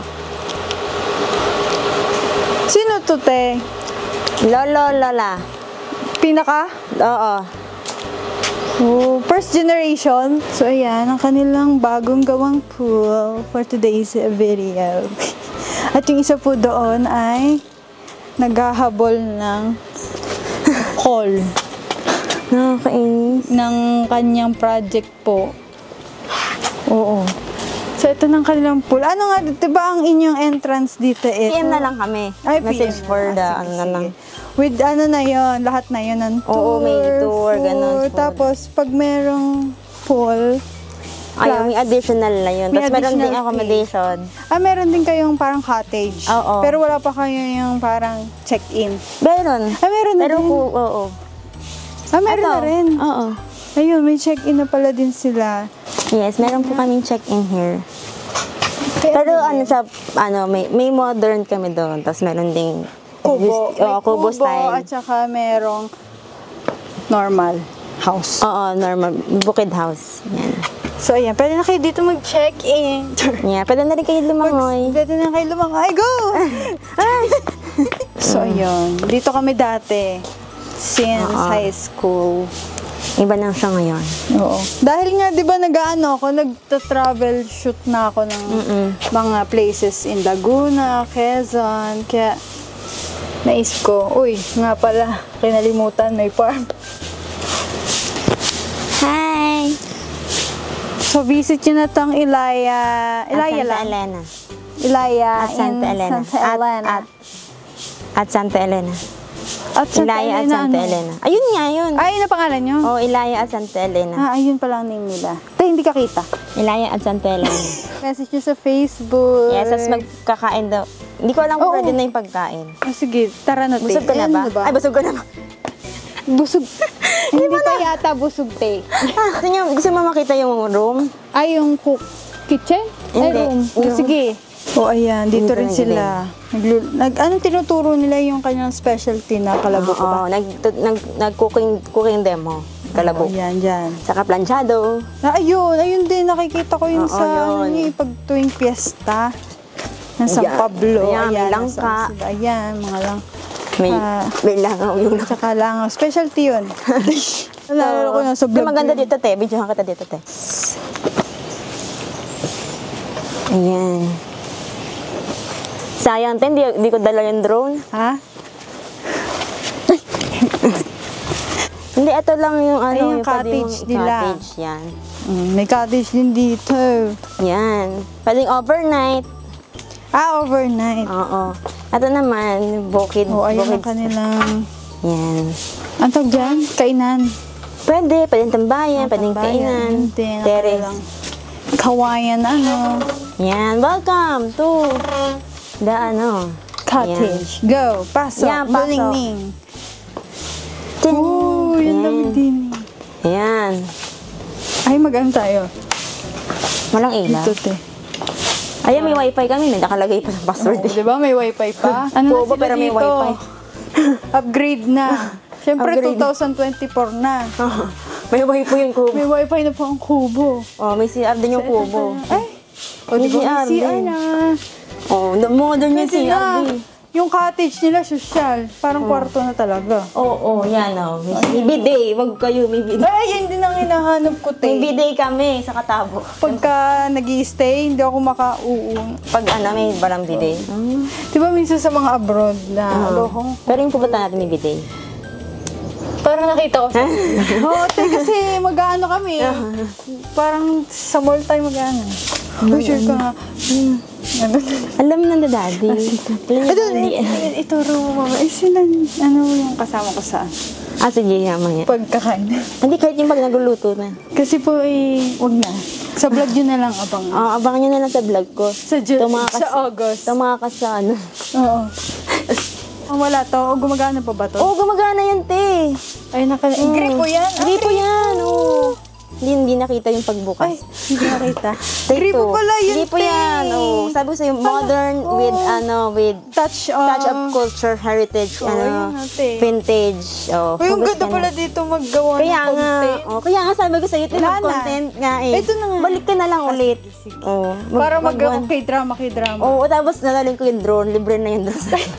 Sino to, te? Lolo, lola. Pinaka? Oo. First generation. So, ayan, ang kanilang bagong gawang pool for today's video. At yung isa po doon ay naghahabol ng call Nakakainis. ng kanyang project po. Oo. So, ito ng kanilang pool. Ano nga, diba ang inyong entrance dito? PM na lang kami. Ay, Message PM. for the, Sige, ano na lang. With ano na yon, lahat na yon ng tour. Oo, may tour, ganun, food. tour. Tapos, pag merong pool, Ayun, may additional na yun. May Tapos meron additional ding accommodation. meron din kayong parang cottage. Oo. Pero wala pa kayo yung parang check-in. Meron. Meron na Pero din. oo. Meron Ito. na rin. Oo. Ayun, may check-in na pala din sila. Yes, meron po kaming check-in here. Pero ano siya, may modern kami doon. Tapos meron ding Kubo. May kubo style. At saka merong normal house. Oo, normal. Bukid house. Yan. So, ayan. Pwede na kayo dito mag-check-in. Yeah, pwede na rin kayo lumangoy. Pwede na kayo lumangoy. Go! So, ayun. Dito kami dati. Since high school. Iba na siya ngayon. Oo. Dahil nga, di ba, nagta-travel shoot na ako ng mga places in Laguna, Quezon. Kaya, naisip ko, uy, nga pala, kinalimutan, may farm. Hi! So, visit nyo na tong Ilaya. Ilaya Santa lang. Elena. Ilaya At Santa in Elena. Santa Elena. At Santa Elena. At Santa Ilaya at Elena, Santa ano? Elena. Ayun nga yun. Ay, na pangalan nyo? Oh, Ilaya at Santa Elena. Ayun pala ang name nila. Hindi ka kita. Ilaya at Santa Elena. Message nyo sa Facebook. Yes, tapos magkakain daw. Hindi ko alam kung pwede na yung pagkain. Sige, tara na, te. Busog ka na ba? Ano Ay, busog ka na ba? Busog. Hindi pa yata busog, te. Gusto mo makita yung room? Ay, yung kitchen? Ay, Hindi. room. Yung- Sige. O, ayan. Dito Dito rin na sila. Anong tinuturo nila yung kanyang specialty na kalabok ba? Oo, nag-cooking demo. Kalabok. Ayan, dyan. Saka planchado. Ayun. Ayun din. Nakikita ko yun Oo, sa yun. pag tuwing piyesta. Ng San Ayan. Pablo. Ayan, may Ayan, langka. nasaan sila. Ayan, mga lang. May langaw yung Tsaka langaw. Specialty yun. Nalala ko na sa vlog. maganda dito, te. Videohan kita dito, te. Ayan. Sayang, te. Hindi ko dala yung drone. Ha? Hindi, ito lang yung Ay, yung pwede cottage mong- nila. Cottage, yan. May cottage din dito. Yan. Pwedeng overnight. Overnight. Oo. Ito naman, bukid. Ayun bukid. ang kanilang... Yan. Ang tawag dyan? Kainan. Pwedeng tambayan, pwedeng kainan. Hindi, Terrace. Kawayan, Yan, welcome to the cottage. Go. Pasok. Yan, pasok. Buling-ning. Tin. Oh, yun Yan. naman din. Yan. Ay, mag-ano tayo? Walang ilaw. Dito, te. Ayan, may wifi kami. May nakalagay pa sa password. Di ba? May wifi pa? Ano na Bobo, sila pero may dito? wifi. Upgrade na. Siyempre, Upgrade. 2024 na. May wifi yung kubo. May wifi na po ang kubo. Oh, may CR din yung kubo. Ay! O, di May ba? CR May CR din. na. Oh, modern yung Pwede CR na. din. Yung cottage nila, social. Parang kwarto na talaga. Oo, yan o. May bidet. Wag kayo, may bidet. Ay, yun din ang hinahanap ko, May te. bidet kami sa Katabo. Pagka nag-i-stay, hindi ako makauun. Pag may barang bidet. Di ba minsan sa mga abroad na lohong? Pero yung pupunta natin may bidet. Parang nakita ko sa... Oo, te, kasi mag-ano kami. Parang sa mall tayo mag-ano. Oh, sure ka nga. Alam na na daddy. Ituro mo, mama. Ano yung kasama ko saan? Sige, mamaya. Pagkakain. Hindi, kahit yung pag nagluluto na. Kasi po, wag na. Sa vlog yun na lang abang. Abangan nyo na lang sa vlog ko. Sa August. Tumakas sa ano. Oo. Wala to. O gumagana pa ba to? Oo, gumagana yan, te. Ay, gripo yan. Gripo yan, oo. Hindi nakita yung pagbukas. Ay, hindi nakita. Take Gripo two. pala yun, Gripo te. yan, oo. Sabi ko sa'yo, modern with Touch of culture, heritage, yun nga, te. vintage. Oh, Uy, ang focus ganda ka na. pala dito maggawa Kaya ng nga, content. kaya nga sabi ko sa'yo, Wala na. content nga eh. Ito na nga. Balik ka na lang ulit. Oh, Para mag-drama. Oo, tapos nadalhin ko yung drone, libre na yung drone.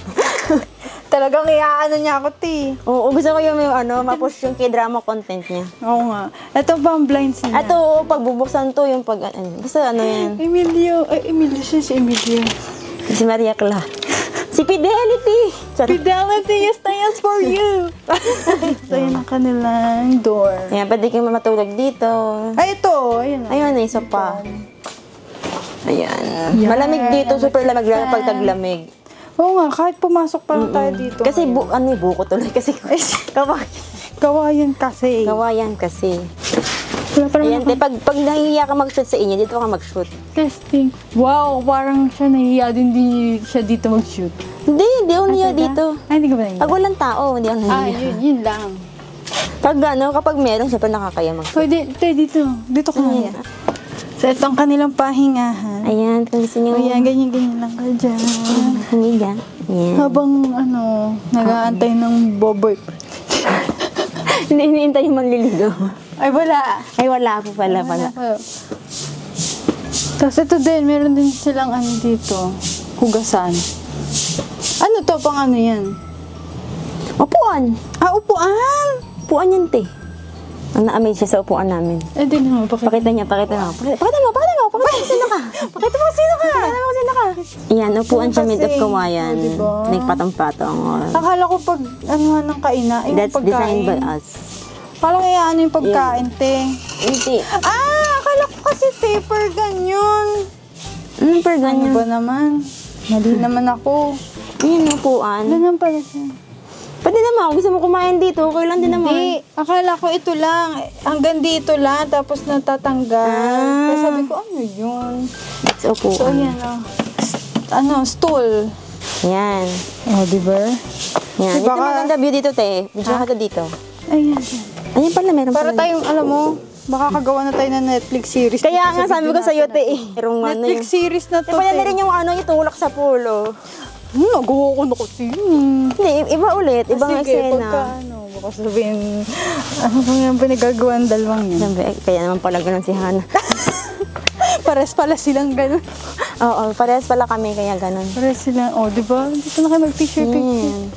Talagang iaano niya ako, ti. Oo, gusto ko yung ma-push yung k-drama content niya. Oo nga. Ito pa ang blinds niya. Ito, pagbubuksan to, yung basta yan. Emilio. Ay, Emilio siya si Emilio. Si Maria Cla. Si Fidelity! Fidelity stands for you. So, yun ang kanilang door. Ayan, pwede kang matulog dito. Ay, ito. Ayun. Ayun, isa pa. Ayan. Yan. Malamig dito, super lamig lang pag taglamig. Oo nga, kahit pumasok pa lang tayo dito. Kasi buko tuloy kasi Kawayan kasi. kawayan kasi. Wala pa Ayan, naman te, pag nahihiya ka mag-shoot sa inyo, dito ka mag-shoot. testing. Wow, parang siya nahiya din siya dito mag-shoot. Hindi ako nahiya Talaga? dito. Ay, hindi ka ba nahiya? Pag walang tao, hindi ako nahiya. yun lang. Kapag meron, syempre nakakaya mag-shoot. Pwede, dito. Dito ka nahiya. So, ito ang kanilang pahingahan. Ayan, kung gusto nyo. Ayan, ganyan-ganyan lang ka dyan. Humiga. Ayan. Habang, nag-aantay ng boboy. Hindi iniintay yung manliligaw. Ay, wala. Ay, wala po pala. Tapos ito din, meron din silang dito, hugasan. Ano to, pang ano yan? Upuan. Ah, upuan! Upuan yan, te. Ang na-amaze siya sa upuan namin. Eh, di naman, Pakita mo. Pakita mo sino ka. Pakita mo sino ka! Yan, upuan siya made of Kasi, kawayan. oh, diba? Nagpatong-patong. Akala ko pag, ng kaina, yung That's pagkain. designed by us. Akala ko yung pagkain, te. Hindi. Akala ko kasi paper ganyan. Ano per Ano ganyan? ba naman? Mali naman ako. Yan, upuan. Ganun pala siya. Pwede naman, kung gusto mo kumain dito, okay lang din naman. Hindi, akala ko ito lang. Hanggang dito lang, tapos natatanggal. Kaya sabi ko, ano yun? It's upuan. So, yan stool. Yan. Oh, diba? Yan. Diba Ito ka- maganda view dito, te. Video ka to dito. Ayan. Ayan pala, meron Para pala. tayong, alam mo, baka kagawa na tayo ng Netflix series. Kaya dito nga sa sabi video ko sa'yo, natin. te. Merong Netflix series na to, Pwede na te. rin yung itulak sa pulo. Nagawa ko na kasi yun. Hindi, iba ulit. Ibang Sige, eksena. pagka baka sabihin, ano ba yung pinagagawa ng dalawang yun? Sabi, kaya naman pala ganun si Hana. Pares pala silang ganun. Oo, parehas pala kami, kaya ganun. Pares silang, di ba? Dito na kayo mag-picture. Yan.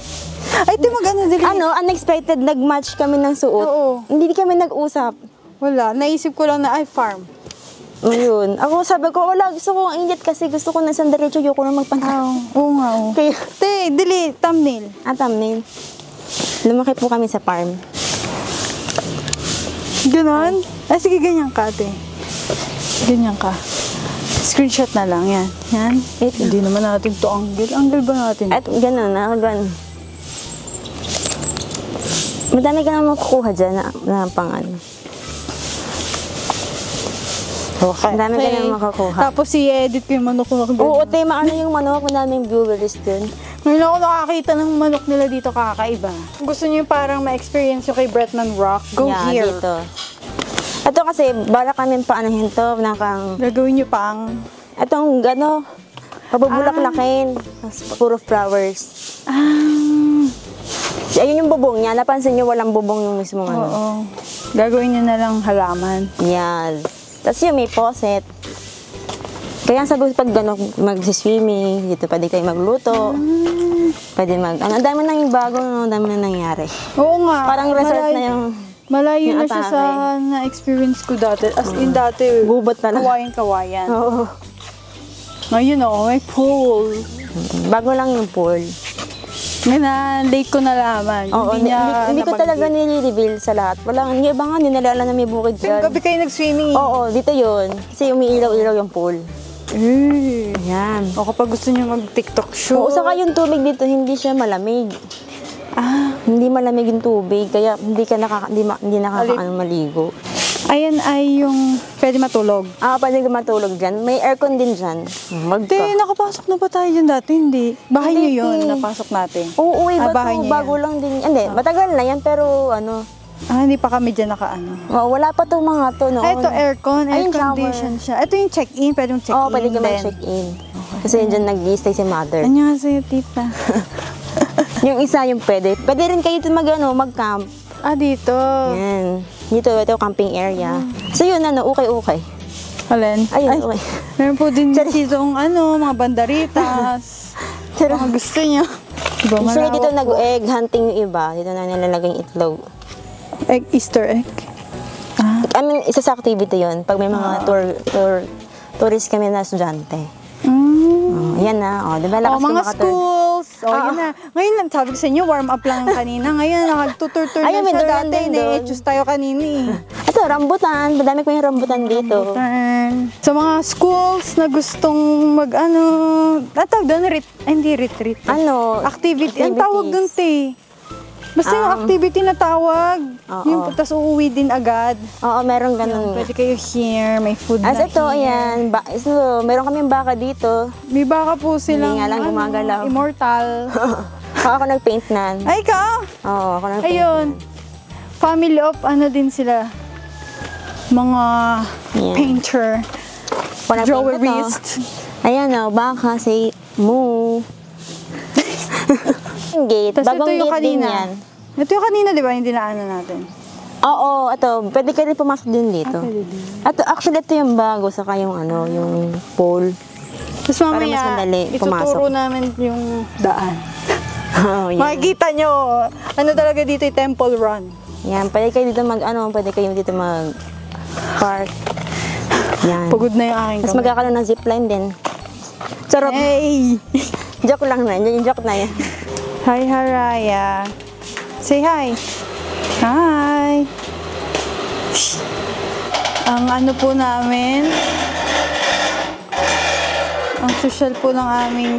Ay, ito maganda dali. Unexpected, nag-match kami ng suot. Oo. Hindi kami nag-usap. Wala, naisip ko lang na, farm. Ayun. Ako sabi ko, wala, gusto ko ang init kasi gusto ko na isang diretso, ayoko na magpantalo. Oo nga, oo. Kaya, Te, dali, thumbnail. thumbnail. Lumaki po kami sa farm. Ganon? Ay, sige, ganyan ka, ate. Ganyan ka. Screenshot na lang, yan. Yan. Hindi naman natin to angle. Angle ba natin? At ganun, ganun. Madami ka naman makukuha dyan na pang ano. Okay. Madami ka naman makukuha. Tapos i-edit ko yung manok ko. Oo, te, maano yung manok, madaming viewers dun. Ngayon ako nakakita ng manok nila dito kakaiba. Kung gusto niyo yung parang ma-experience yung kay Bretman Rock, go here. Dito. Ito kasi, bala kami paanahin to, Gagawin niyo pang... itong gano, pabubulaklakin. Tapos puro flowers. Ayun yung bubong niya. Napansin niyo walang bubong yung mismo ano. Oo. Gagawin niyo na lang halaman. Yan. Tapos yung may faucet. Kaya sabi ko pag gano, mag-swimming, dito pwede kayo magluto. Pwede ang dami na yung bago, ang dami na nangyari. Oo nga. Parang resort na yung... Malayo yung na siya atake. sa na-experience ko dati. As in dati, Gubat na lang. kawayan-kawayan. Oo. Ngayon may pool. Bago lang yung pool. Ngayon late ko nalaman. Oo, hindi ko nabanggit. talaga nire-reveal sa lahat. Walang, hindi ba nga, nilala na may bukid Yung dyan. gabi kayo nag-swimming. Oo, dito yun. Kasi umiilaw-ilaw yung pool. Yan. O kapag gusto niyo mag-TikTok shoot. Oo, saka yung tubig dito, hindi siya malamig. Hindi malamig yung tubig, kaya hindi nakakaano maligo. Ayan ay yung pwede matulog. Pwede ka matulog dyan. May aircon din dyan. Te, nakapasok na ba tayo dyan dati? Hindi. Bahay Hindi, niyo yun, te. napasok natin. Oo, iba bahay to. niyo Bago yan. lang din. Hindi, matagal na yan, pero ano. Hindi pa kami dyan nakaano. Wala pa to mga to noon. Ito aircon, air Ayun, shower. condition siya. Ito yung check-in, pwede yung check-in. Oo, pwede ka din. mag-check-in. Kasi dyan nag-i-stay si mother. Annyeonghaseyo, tita. Yung isa yung pwede. Pwede rin kayo mag-camp. Dito. Yan. Dito, ito yung camping area. So yun, okay. Alin? Ayun, Ay, okay. meron po din dito mga banderitas. Mga gusto niya. Diba, Usually dito malawak po. nag-egg hunting yung iba. Dito na nilalagay yung itlog. Easter egg. I mean, isa sa activity yun. Pag may mga tourist kami na estudyante. Yan na. Diba, lakas Mga ka schools. O, yun na. Ngayon lang, sabi ko sa inyo, warm up lang kanina. Ngayon, nakagtutur-tur na Ayun, may siya duran dati. din doon. Choose tayo kanina eh. Ito, rambutan. Madami ko yung rambutan dito. Sa mga schools na gustong tawag doon, hindi retreat. Activity. Ang tawag doon, te. Basta yung activity na tawag. Yung tapos uuwi din agad. Oo, meron ganun. Pwede kayo here, may food As na ito, ayan. So, meron kaming baka dito. May baka po silang Hindi nga lang gumagalaw. Immortal. Ako nag-paint nan. Ay, ikaw? Oo, ako nag-paint Ayun. Family of din sila. Mga painter. Drawerist. Ayan o, baka, say, moo. Gate. Tapos Bagong ito yung gate din kanina. yan. Ito yung kanina, di ba? Yung dinaanan natin. Oo, ito. Pwede ka rin pumasok din dito. Actually, ito yung bago, saka yung yung pole. Tapos Para mas mamaya, madali ituturo namin yung daan. Oo, yan. Makikita nyo, talaga dito yung Temple Run. Yan, pwede kayo dito pwede kayo dito park. Yan. Pagod na yung aking Tapos kamay. magkakaroon ng zipline din. Charot. Hey! Joke lang na. Yung joke na yan. Hi, Haraya. Say hi. Hi. Ang po namin, ang social po ng aming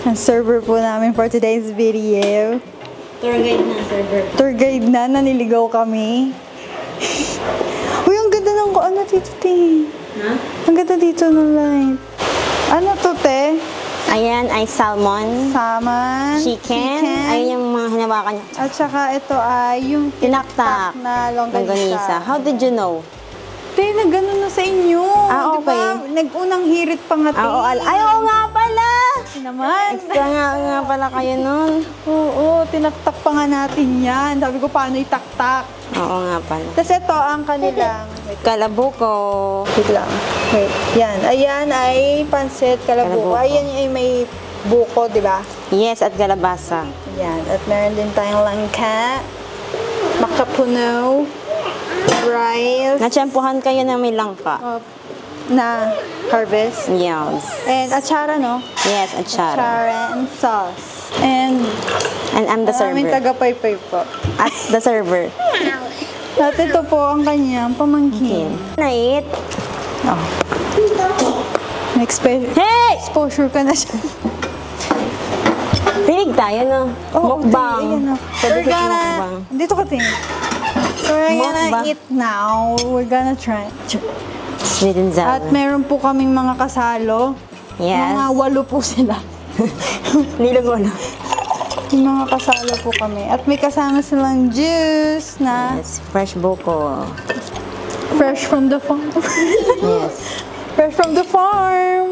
ang server po namin for today's video. Tour guide na, server. Tour guide na, naniligaw kami. Uy, ang ganda ng dito, te. Ang ganda dito ng light. Ano to, te? Ayan ay salmon. Salmon. Chicken. Ayun yung mga hinawakan niya. At saka ito ay yung Tinaktak na longganisa. Longganisa. How did you know? Te, nag-ganon na sa inyo. Ah, Di ba? okay. Nag-unang hirit pa nga, te. Ay, oo nga pala! Naman. Extra nga pala kayo nun. Oo, tinaktak pa nga natin yan. Sabi ko, paano itaktak? Oo nga pala. Tapos ito ang kanilang... Kalabuko. Wait lang. Wait. Yan. Ayan ay pansit kalabuko. Kalabuko. Ayan ay may buko, di ba? Yes, at kalabasa. Yan. At meron din tayong langka, makapuno, rice, Natsyempohan kayo na may langka. na harvest, Yes. and atsara, no? Yes, at chara. Atsara and sauce. And And I'm the maraming server. taga-paypay po. At the server. At ito po ang kanyang pamangkin. Night. Hey! Exposure ka na siya. Pinig tayo, no? Mukbang. Ayan na. Pwede We're sa gonna... mukbang. Dito ka, Ting. So, we're gonna Mukbang. eat now. We're gonna try. Sweet and sour. At meron po kaming mga kasalo. Yes. Mga 8 po sila. Nilong-ulo. Yung mga kasalo po kami. At may kasama silang juice na Yes, fresh buko. fresh from the farm. Yes. Fresh from the farm.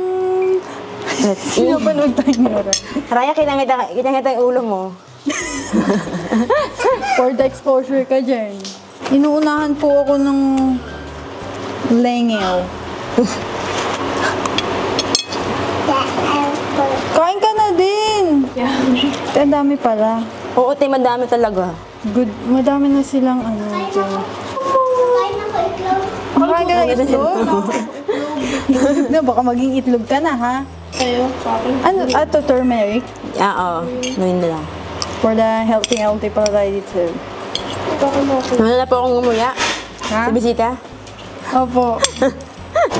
Let's eat. Pinapanood tayo nyo rin. Raya, kitang-kita yung ulo mo. For the exposure ka dyan. Inuunahan po ako ng lengaw. Kain ka na din! Ang dami pala. Oo, te, madami talaga. Good. Madami na silang dyan. Makain ka na itlog? Na, baka maging itlog ka na, ha? Ano? Ato, turmeric? Oo, gawin na lang. For the healthy pala tayo dito. Ano na po akong umuya? Ha? Sa bisita? Opo.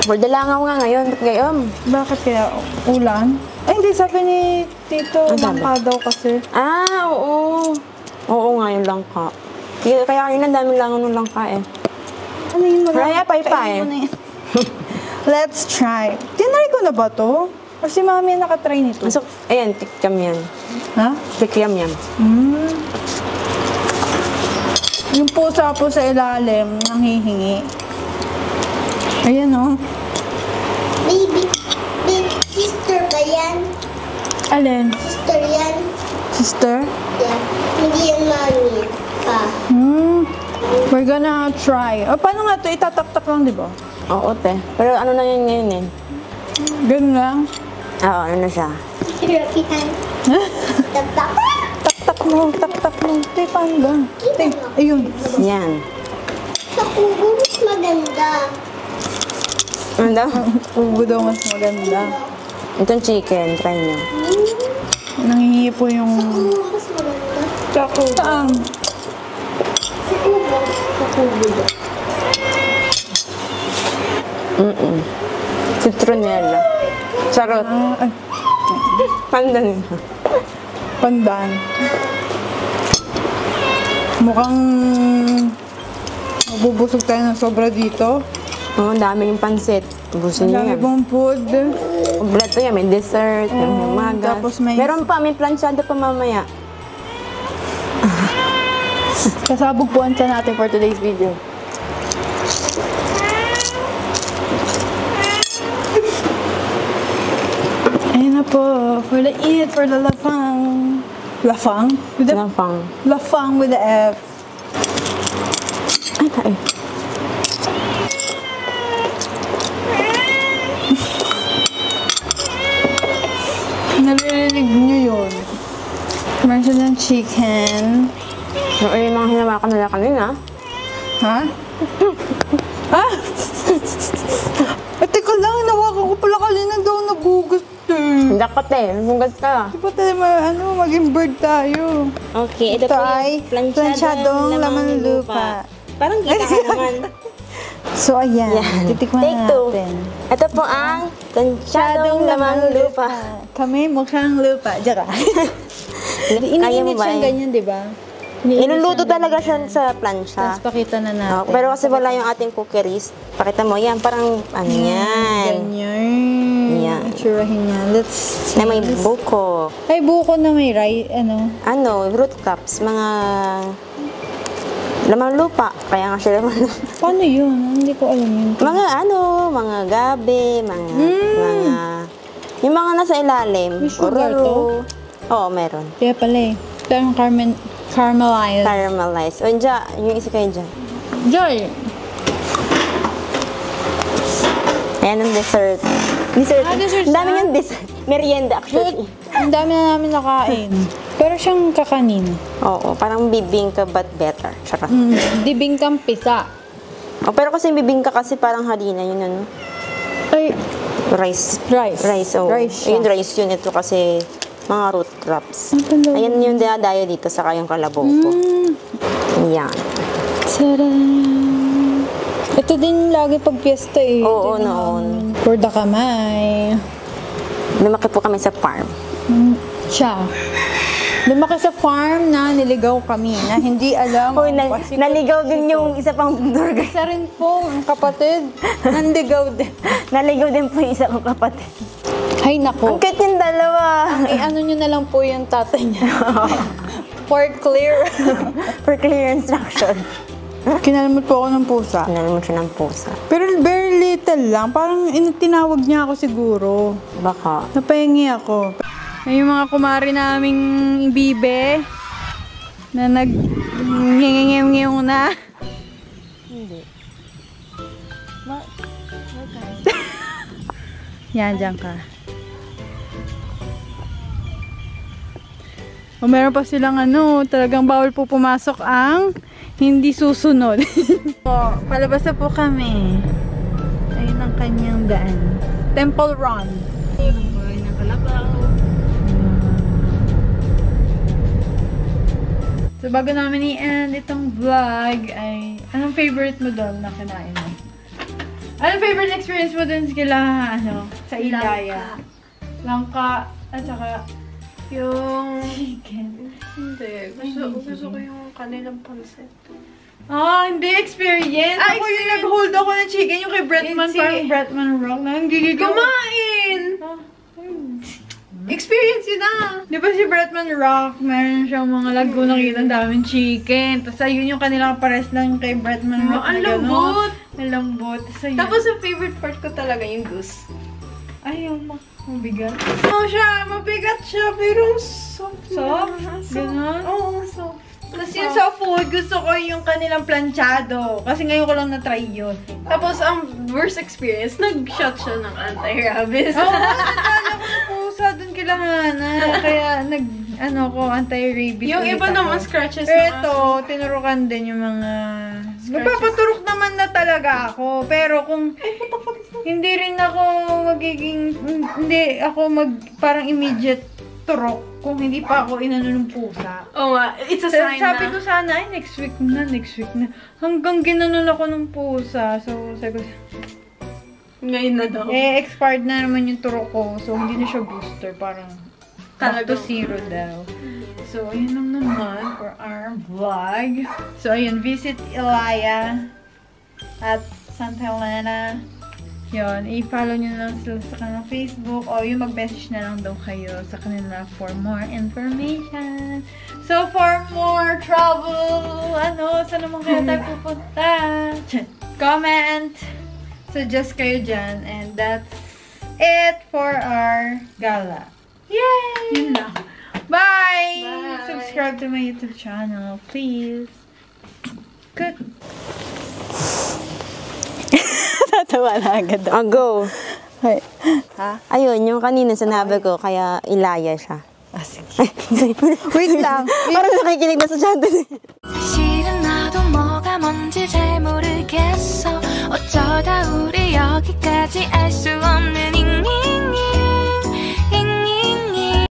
For the langaw nga ngayon, ba't gayon? Bakit kaya ulan? Ay, hindi. Sabi ni Tito, Ang sabi? langka daw kasi. Ah, oo. Oo nga, yung langka. Kaya kanina daming langaw ng langka eh. Ano yung mga... Raya, paypay. Kainin mo na yan. Let's try. Tinry ko na ba to? O si Mami nakatry nito? So, ayan, tikyam yan. Ha? Tikyam yan. Yung pusa po sa ilalim, nanghihingi. Ayan o. Baby, sister ba yan? Alin? Sister yan? Sister? Yeah. Hindi yan mami. Pa. We're gonna try. O, paano nga to? Itatak-tak lang, di ba? Oo, te. Pero ano na yun ngayon eh? Ganun lang. Oo, ano na siya? Rapitan. Tabak. Tak-tak mo, tak-tak mo. Te, paano ba? Te, ayun. Yan. Sa kubo, mas maganda. Ano daw? Ubo daw mas maganda. Itong chicken, try nyo. Nangihingi po yung... Mas maganda. Saan? Sa kubo. Sa kubo. Citronella. Charot. Ay, Pandan. pandan. Mukhang... mabubusog tayo ng sobra dito. Oo, ang dami yung pansit. Ubusin Ang nyo dami yan. pong food. Kompleto yan. May dessert, may humagas. tapos may- Meron pa, may planchado pa mamaya. Kasabog po ang tiyan natin for today's video. Ayan na po. For the eat, for the lafang. Lafang? With the Lampang. lafang with the F. Ay, tayo. Naririnig nyo yun. Meron siya ng chicken. Yung mga hinawakan nila kanina. Ha? Ha? Teka lang, hinawakan ko pala kanina daw nagugas eh. Dapat eh. Hugas ka. Di ba tayo maging bird tayo? Okay, ito Ito po ay yung planchadong laman lupa. Parang kita ka naman. So, ayan. Titikman Take na two. natin. Ito po ang planchadong lamang lupa. Kami mukhang lupa. Diyan ka. Kaya mo ba siyang eh? ganyan, di ba? Iluluto talaga siya sa plancha. Tapos pakita na natin. Pero kasi wala yung ating cookeries. Pakita mo, yan, parang ano yan. Ganyan. Yan. Itsurahin niya. Let's see. Na may buko. Ay, buko na may rice. Ano? Ano, root crops, mga lamang lupa. Kaya nga siya lamang lupa. Paano yun? Hindi ko alam yun. Mga ano, mga gabi, mga yung mga nasa ilalim. May sugar Ororo. Oo, meron. Kaya pala eh. Ito yung caramelized. Caramelized. O, dyan, yung isa kayo dyan. Joy! Ayan ang dessert. Dessert. Dessert Ang dami siya? yung dessert. Merienda actually. Ang dami na namin nakain. Pero siyang kakanin. Oo, parang bibingka but better. Charot. Dibing kang pisa. Oh, pero kasi bibingka kasi parang harina yun ano. Ay, Rice. rice. Rice, oh. Rice siya. Ayun, rice yun. Ito kasi mga root crops. Ang talaga. Ayan yung dinadayo dito sa kayong kalabaw ko. Yan. Sarang. Ito din lagi pag piyesta eh. Oo, Ito yung noon. For the kamay. Lumaki po kami sa farm. Siya. Lumaki sa farm na niligaw kami na hindi alam. Hoy, ang pasikot. naligaw din yung isa pang tour guide. Isa rin po, ang kapatid. Nandigaw din. Naligaw din po yung isa kong kapatid. Ay, nako. Ang cute yung dalawa. Ano nyo na lang po yung tatay niya. For clear. For clear instruction. Kinalamot po ako ng pusa. Pinalam mo siya ng pusa. Pero very little lang. Parang tinawag niya ako siguro. Baka. Napahingi ako. Ay, yung mga kumari naming bibe na nag-ngengengengew na. Hindi. Yan, dyan ka. O meron pa silang ano, talagang bawal po pumasok ang hindi susunod. So, palabas na po kami. Ayun ang kanyang daan. Temple Run. So, bago namin i-end itong vlog ay, anong favorite mo doon na kinain mo? Anong favorite experience mo doon sa Ilaya? Langka. At saka, Yung... chicken. Hindi. Gusto ko yung kanilang pansit. Ah, hindi experience. Ah, Ako yung nag-hold ako ng chicken, yung kay Bretman, It's parang Bretman Rock na nanggigigil. Kumain! Experience yun na! Di ba si Bretman Rock, meron siyang mga lago nakita, ang daming chicken. Tapos ayun yung kanilang pares lang kay Bretman Rock. ang na gano'n. lambot! Ang lambot. Tapos ayun. Tapos ang favorite part ko talaga yung goose. Ay, yung mabigat. Ano siya? Mabigat siya, pero soft. Soft? Ganon? Oo, soft. Tapos yung sa food, gusto ko yung kanilang planchado. Kasi ngayon ko lang na-try yun. Tapos ang worst experience, nag-shot siya ng anti-rabies. Oo, nadala ko ng pusa dun kay sila Hana. Kaya anti-rabies. Yung ulit iba ako. naman scratches Pero ng ito, tinurukan din yung mga... Magpapaturok naman na talaga ako. Pero kung hindi rin ako magiging... Hindi ako parang immediate turok kung hindi pa ako inano ng pusa. Oo nga, it's a sign Sabi na. ko sana, ay next week na. Hanggang ginanon ako ng pusa. So, sabi ko, Ngayon na daw. expired na naman yung turok ko. So, hindi na siya booster. Parang back to zero daw. So, ayun lang naman for our vlog. So, ayun, visit Elia at Santa Helena. Yun, i-follow nyo lang sila sa kanilang Facebook o yung mag-message na lang daw kayo sa kanila for more information. So, for more travel, saan naman kaya tayo pupunta? Comment! Suggest kayo dyan. And that's it for our gala. Yay! Yun lang. Bye! Subscribe to my YouTube channel, please. Good. Tatawa na agad ako. Go. Ayun, yung kanina sinabi ko, kaya Ilaya siya. Wait lang. Parang nakikinig na sa channel. 사실은 나도 뭐가 뭔지 잘 모르겠어 어쩌다 우리 여기까지 알 수 없는 잉